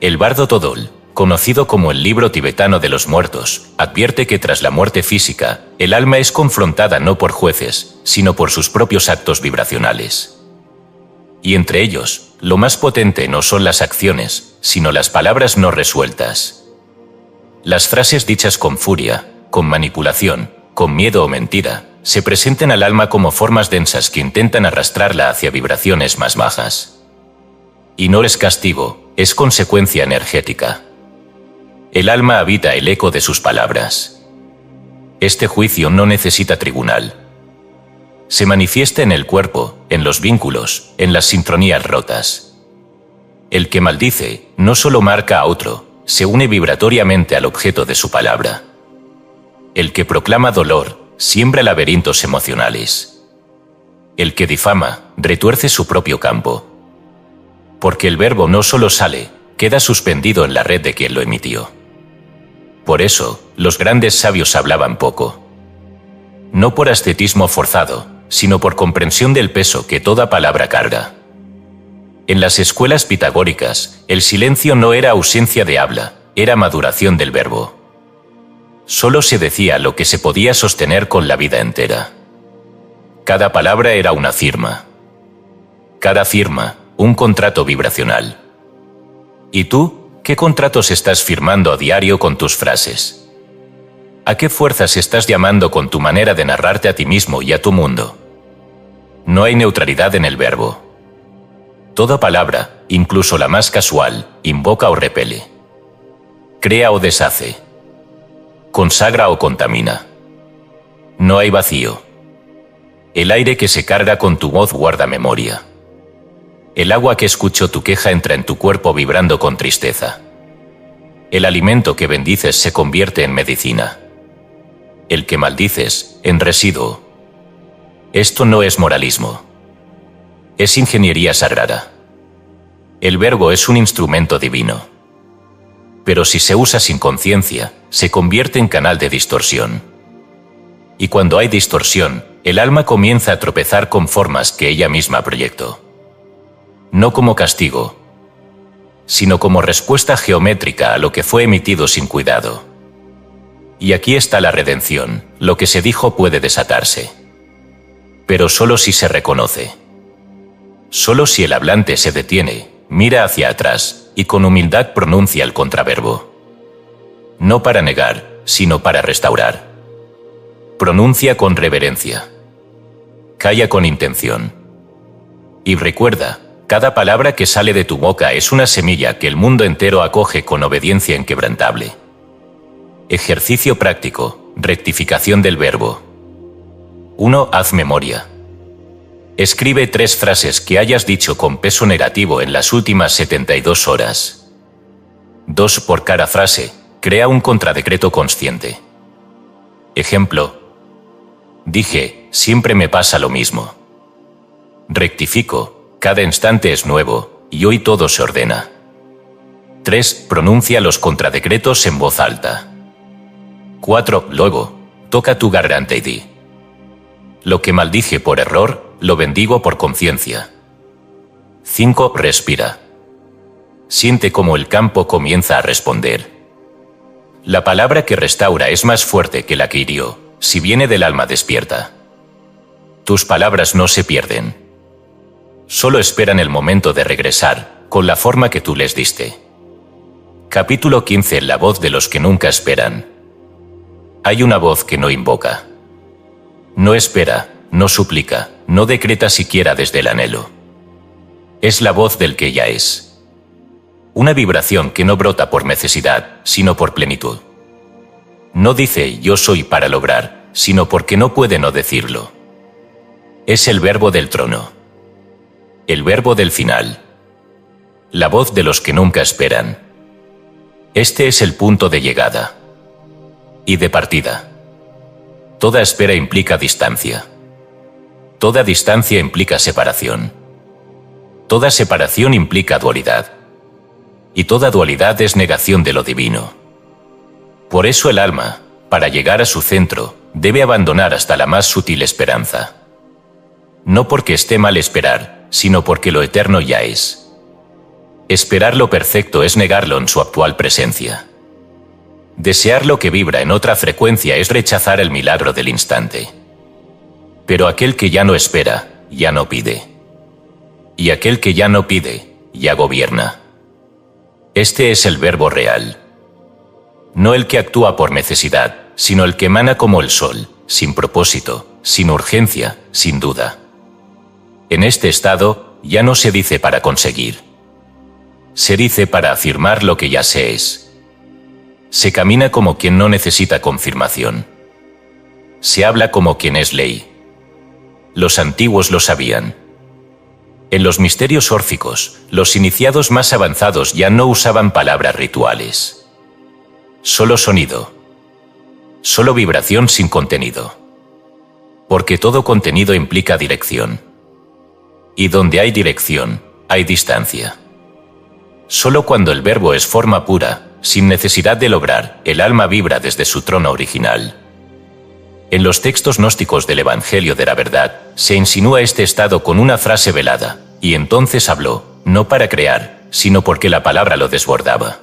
El bardo Todol, conocido como el libro tibetano de los muertos, advierte que tras la muerte física, el alma es confrontada no por jueces, sino por sus propios actos vibracionales. Y entre ellos, lo más potente no son las acciones, sino las palabras no resueltas. Las frases dichas con furia, con manipulación, con miedo o mentira, se presentan al alma como formas densas que intentan arrastrarla hacia vibraciones más bajas. Y no es castigo, es consecuencia energética. El alma habita el eco de sus palabras. Este juicio no necesita tribunal. Se manifiesta en el cuerpo, en los vínculos, en las sincronías rotas. El que maldice no solo marca a otro, se une vibratoriamente al objeto de su palabra. El que proclama dolor, siembra laberintos emocionales. El que difama, retuerce su propio campo. Porque el verbo no solo sale, queda suspendido en la red de quien lo emitió. Por eso, los grandes sabios hablaban poco. No por ascetismo forzado, sino por comprensión del peso que toda palabra carga. En las escuelas pitagóricas, el silencio no era ausencia de habla, era maduración del verbo. Solo se decía lo que se podía sostener con la vida entera. Cada palabra era una firma. Cada firma, un contrato vibracional. ¿Y tú, qué contratos estás firmando a diario con tus frases? ¿A qué fuerzas estás llamando con tu manera de narrarte a ti mismo y a tu mundo? No hay neutralidad en el verbo. Toda palabra, incluso la más casual, invoca o repele. Crea o deshace. Consagra o contamina. No hay vacío. El aire que se carga con tu voz guarda memoria. El agua que escuchó tu queja entra en tu cuerpo vibrando con tristeza. El alimento que bendices se convierte en medicina. El que maldices, en residuo. Esto no es moralismo. Es ingeniería sagrada. El verbo es un instrumento divino. Pero si se usa sin conciencia, se convierte en canal de distorsión. Y cuando hay distorsión, el alma comienza a tropezar con formas que ella misma proyectó. No como castigo, sino como respuesta geométrica a lo que fue emitido sin cuidado. Y aquí está la redención, lo que se dijo puede desatarse. Pero solo si se reconoce. Solo si el hablante se detiene, mira hacia atrás y con humildad pronuncia el contraverbo. No para negar, sino para restaurar. Pronuncia con reverencia. Calla con intención. Y recuerda, cada palabra que sale de tu boca es una semilla que el mundo entero acoge con obediencia inquebrantable. Ejercicio práctico, rectificación del verbo. 1. Haz memoria. Escribe 3 frases que hayas dicho con peso negativo en las últimas 72 horas. 2. Por cada frase, crea un contradecreto consciente. Ejemplo. Dije, siempre me pasa lo mismo. Rectifico, cada instante es nuevo, y hoy todo se ordena. 3. Pronuncia los contradecretos en voz alta. 4. Luego, toca tu garganta y di. Lo que maldije por error, lo bendigo por conciencia. 5. Respira. Siente cómo el campo comienza a responder. La palabra que restaura es más fuerte que la que hirió, si viene del alma despierta. tus palabras no se pierden. Solo esperan el momento de regresar, con la forma que tú les diste. Capítulo 15. La voz de los que nunca esperan. Hay una voz que no invoca. No espera, no suplica, no decreta siquiera desde el anhelo. Es la voz del que ya es. Una vibración que no brota por necesidad, sino por plenitud. No dice yo soy para lograr, sino porque no puede no decirlo. Es el verbo del trono. El verbo del final. La voz de los que nunca esperan. Este es el punto de llegada. Y de partida. Toda espera implica distancia. Toda distancia implica separación. Toda separación implica dualidad. Y toda dualidad es negación de lo divino. Por eso el alma, para llegar a su centro, debe abandonar hasta la más sutil esperanza. No porque esté mal esperar, sino porque lo eterno ya es. Esperar lo perfecto es negarlo en su actual presencia. Desear lo que vibra en otra frecuencia es rechazar el milagro del instante. Pero aquel que ya no espera, ya no pide. Y aquel que ya no pide, ya gobierna. Este es el verbo real. No el que actúa por necesidad, sino el que emana como el sol, sin propósito, sin urgencia, sin duda. En este estado, ya no se dice para conseguir. Se dice para afirmar lo que ya se es. Se camina como quien no necesita confirmación. Se habla como quien es ley. Los antiguos lo sabían. En los misterios órficos, los iniciados más avanzados ya no usaban palabras rituales. Solo sonido. Solo vibración sin contenido. Porque todo contenido implica dirección. Y donde hay dirección, hay distancia. Solo cuando el verbo es forma pura, sin necesidad de lograr, el alma vibra desde su trono original. En los textos gnósticos del Evangelio de la Verdad, se insinúa este estado con una frase velada, y entonces habló, no para crear, sino porque la palabra lo desbordaba.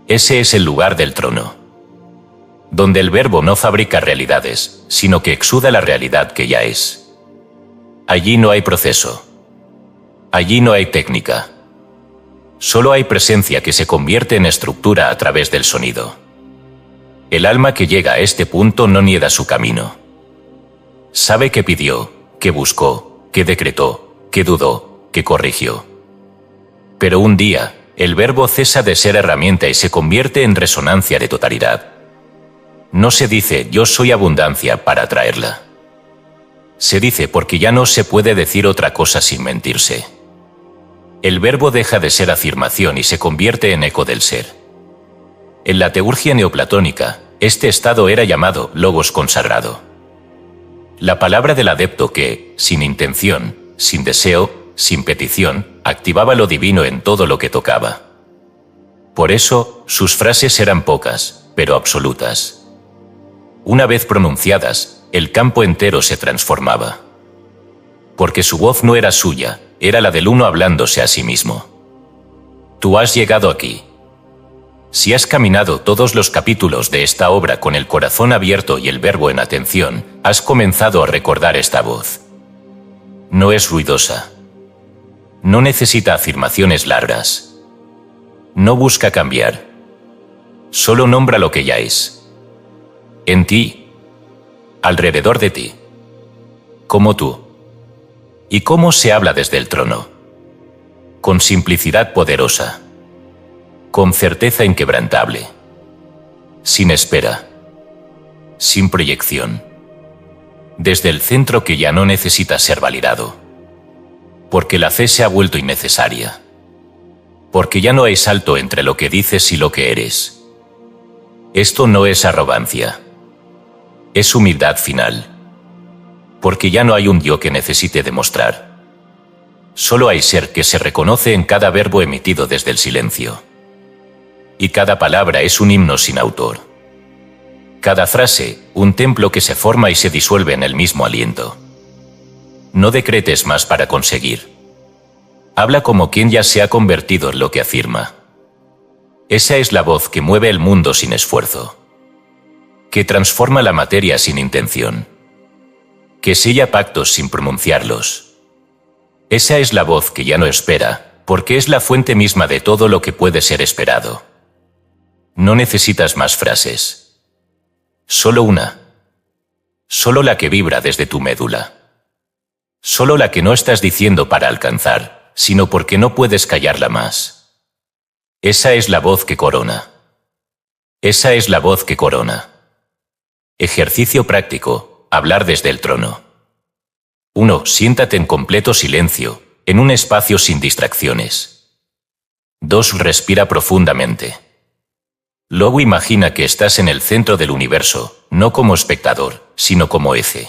Ese es el lugar del trono. Donde el verbo no fabrica realidades, sino que exuda la realidad que ya es. Allí no hay proceso. Allí no hay técnica. Solo hay presencia que se convierte en estructura a través del sonido. El alma que llega a este punto no niega su camino. Sabe que pidió, que buscó, que decretó, que dudó, que corrigió. Pero un día, el verbo cesa de ser herramienta y se convierte en resonancia de totalidad. No se dice yo soy abundancia para atraerla. Se dice porque ya no se puede decir otra cosa sin mentirse. El verbo deja de ser afirmación y se convierte en eco del ser. En la teurgia neoplatónica, este estado era llamado logos consagrado. La palabra del adepto que, sin intención, sin deseo, sin petición, activaba lo divino en todo lo que tocaba. Por eso, sus frases eran pocas, pero absolutas. Una vez pronunciadas, el campo entero se transformaba. Porque su voz no era suya, era la del uno hablándose a sí mismo. Tú has llegado aquí. Si has caminado todos los capítulos de esta obra con el corazón abierto y el verbo en atención, has comenzado a recordar esta voz. No es ruidosa. No necesita afirmaciones largas. No busca cambiar. Solo nombra lo que ya es. En ti. Alrededor de ti. Como tú. ¿Y cómo se habla desde el trono? Con simplicidad poderosa. Con certeza inquebrantable. Sin espera. Sin proyección. Desde el centro que ya no necesita ser validado. Porque la fe se ha vuelto innecesaria. Porque ya no hay salto entre lo que dices y lo que eres. Esto no es arrogancia. Es humildad final. Porque ya no hay un yo que necesite demostrar. Solo hay ser que se reconoce en cada verbo emitido desde el silencio. Y cada palabra es un himno sin autor. Cada frase, un templo que se forma y se disuelve en el mismo aliento. No decretes más para conseguir. Habla como quien ya se ha convertido en lo que afirma. Esa es la voz que mueve el mundo sin esfuerzo. Que transforma la materia sin intención. que sella pactos sin pronunciarlos. Esa es la voz que ya no espera, porque es la fuente misma de todo lo que puede ser esperado. No necesitas más frases. Solo una. Solo la que vibra desde tu médula. Solo la que no estás diciendo para alcanzar, sino porque no puedes callarla más. Esa es la voz que corona. Esa es la voz que corona. Ejercicio práctico, hablar desde el trono. 1. Siéntate en completo silencio, en un espacio sin distracciones. 2. Respira profundamente. Luego imagina que estás en el centro del universo, no como espectador, sino como eje.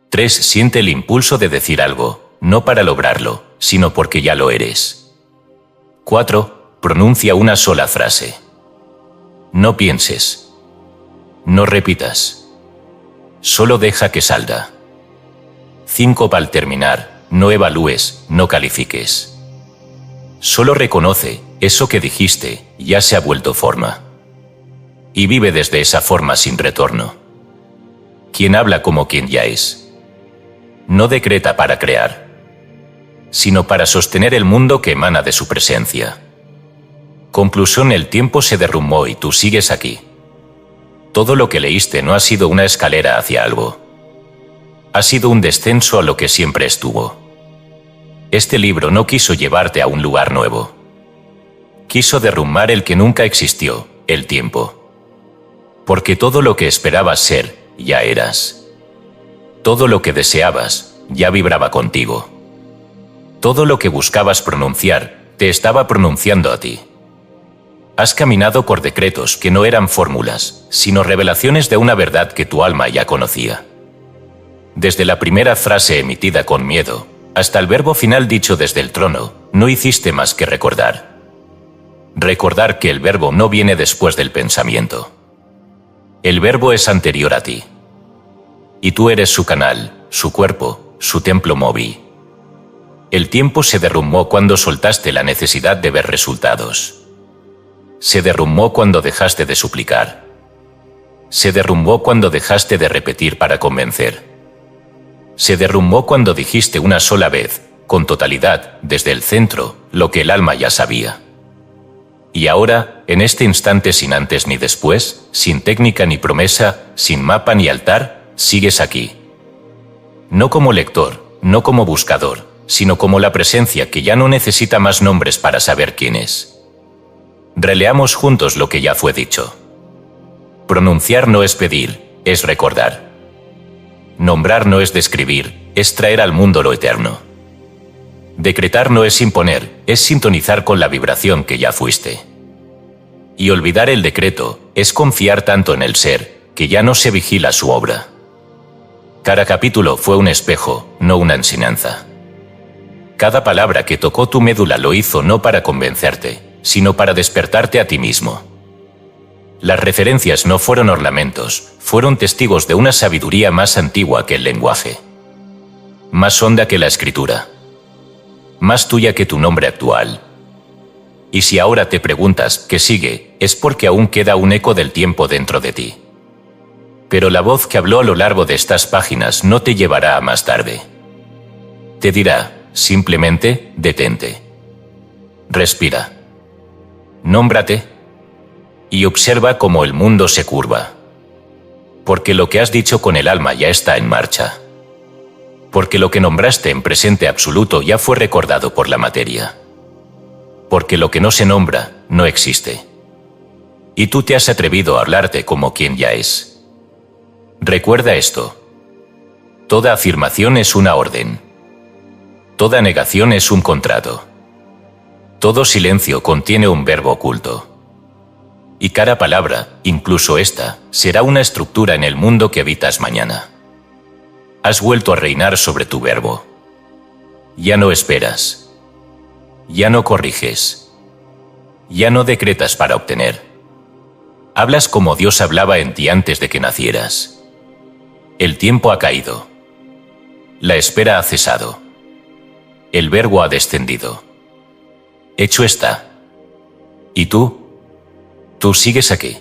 3. Siente el impulso de decir algo, no para lograrlo, sino porque ya lo eres. 4. Pronuncia una sola frase. No pienses. No repitas. Solo deja que salga. 5. Al terminar, no evalúes, no califiques. Solo reconoce, eso que dijiste, ya se ha vuelto forma. Y vive desde esa forma sin retorno. Quien habla como quien ya es. No decreta para crear, sino para sostener el mundo que emana de su presencia. Conclusión: el tiempo se derrumbó y tú sigues aquí. Todo lo que leíste no ha sido una escalera hacia algo. Ha sido un descenso a lo que siempre estuvo. Este libro no quiso llevarte a un lugar nuevo. Quiso derrumbar el que nunca existió, el tiempo. Porque todo lo que esperabas ser, ya eras. Todo lo que deseabas, ya vibraba contigo. Todo lo que buscabas pronunciar, te estaba pronunciando a ti. Has caminado por decretos que no eran fórmulas, sino revelaciones de una verdad que tu alma ya conocía. Desde la primera frase emitida con miedo, hasta el verbo final dicho desde el trono, no hiciste más que recordar. Recordar que el verbo no viene después del pensamiento. El verbo es anterior a ti. Y tú eres su canal, su cuerpo, su templo móvil. El tiempo se derrumbó cuando soltaste la necesidad de ver resultados. Se derrumbó cuando dejaste de suplicar. Se derrumbó cuando dejaste de repetir para convencer. Se derrumbó cuando dijiste una sola vez, con totalidad, desde el centro, lo que el alma ya sabía. Y ahora, en este instante sin antes ni después, sin técnica ni promesa, sin mapa ni altar, sigues aquí. No como lector, no como buscador, sino como la presencia que ya no necesita más nombres para saber quién es. Releamos juntos lo que ya fue dicho. Pronunciar no es pedir, es recordar. Nombrar no es describir, es traer al mundo lo eterno. Decretar no es imponer, es sintonizar con la vibración que ya fuiste. Y olvidar el decreto, es confiar tanto en el ser, que ya no se vigila su obra. Cada capítulo fue un espejo, no una enseñanza. Cada palabra que tocó tu médula lo hizo no para convencerte, sino para despertarte a ti mismo. Las referencias no fueron ornamentos, fueron testigos de una sabiduría más antigua que el lenguaje. Más honda que la escritura. Más tuya que tu nombre actual. Y si ahora te preguntas ¿qué sigue?, es porque aún queda un eco del tiempo dentro de ti. Pero la voz que habló a lo largo de estas páginas no te llevará a más tarde. Te dirá, simplemente, detente. Respira. Nómbrate. Y observa cómo el mundo se curva. Porque lo que has dicho con el alma ya está en marcha. Porque lo que nombraste en presente absoluto ya fue recordado por la materia. Porque lo que no se nombra, no existe. Y tú te has atrevido a hablarte como quien ya es. Recuerda esto. Toda afirmación es una orden. Toda negación es un contrato. Todo silencio contiene un verbo oculto. Y cada palabra, incluso esta, será una estructura en el mundo que habitas mañana. Has vuelto a reinar sobre tu verbo. Ya no esperas. Ya no corriges. Ya no decretas para obtener. Hablas como Dios hablaba en ti antes de que nacieras. El tiempo ha caído. La espera ha cesado. El verbo ha descendido. Hecho está. ¿Y tú? Tú sigues aquí.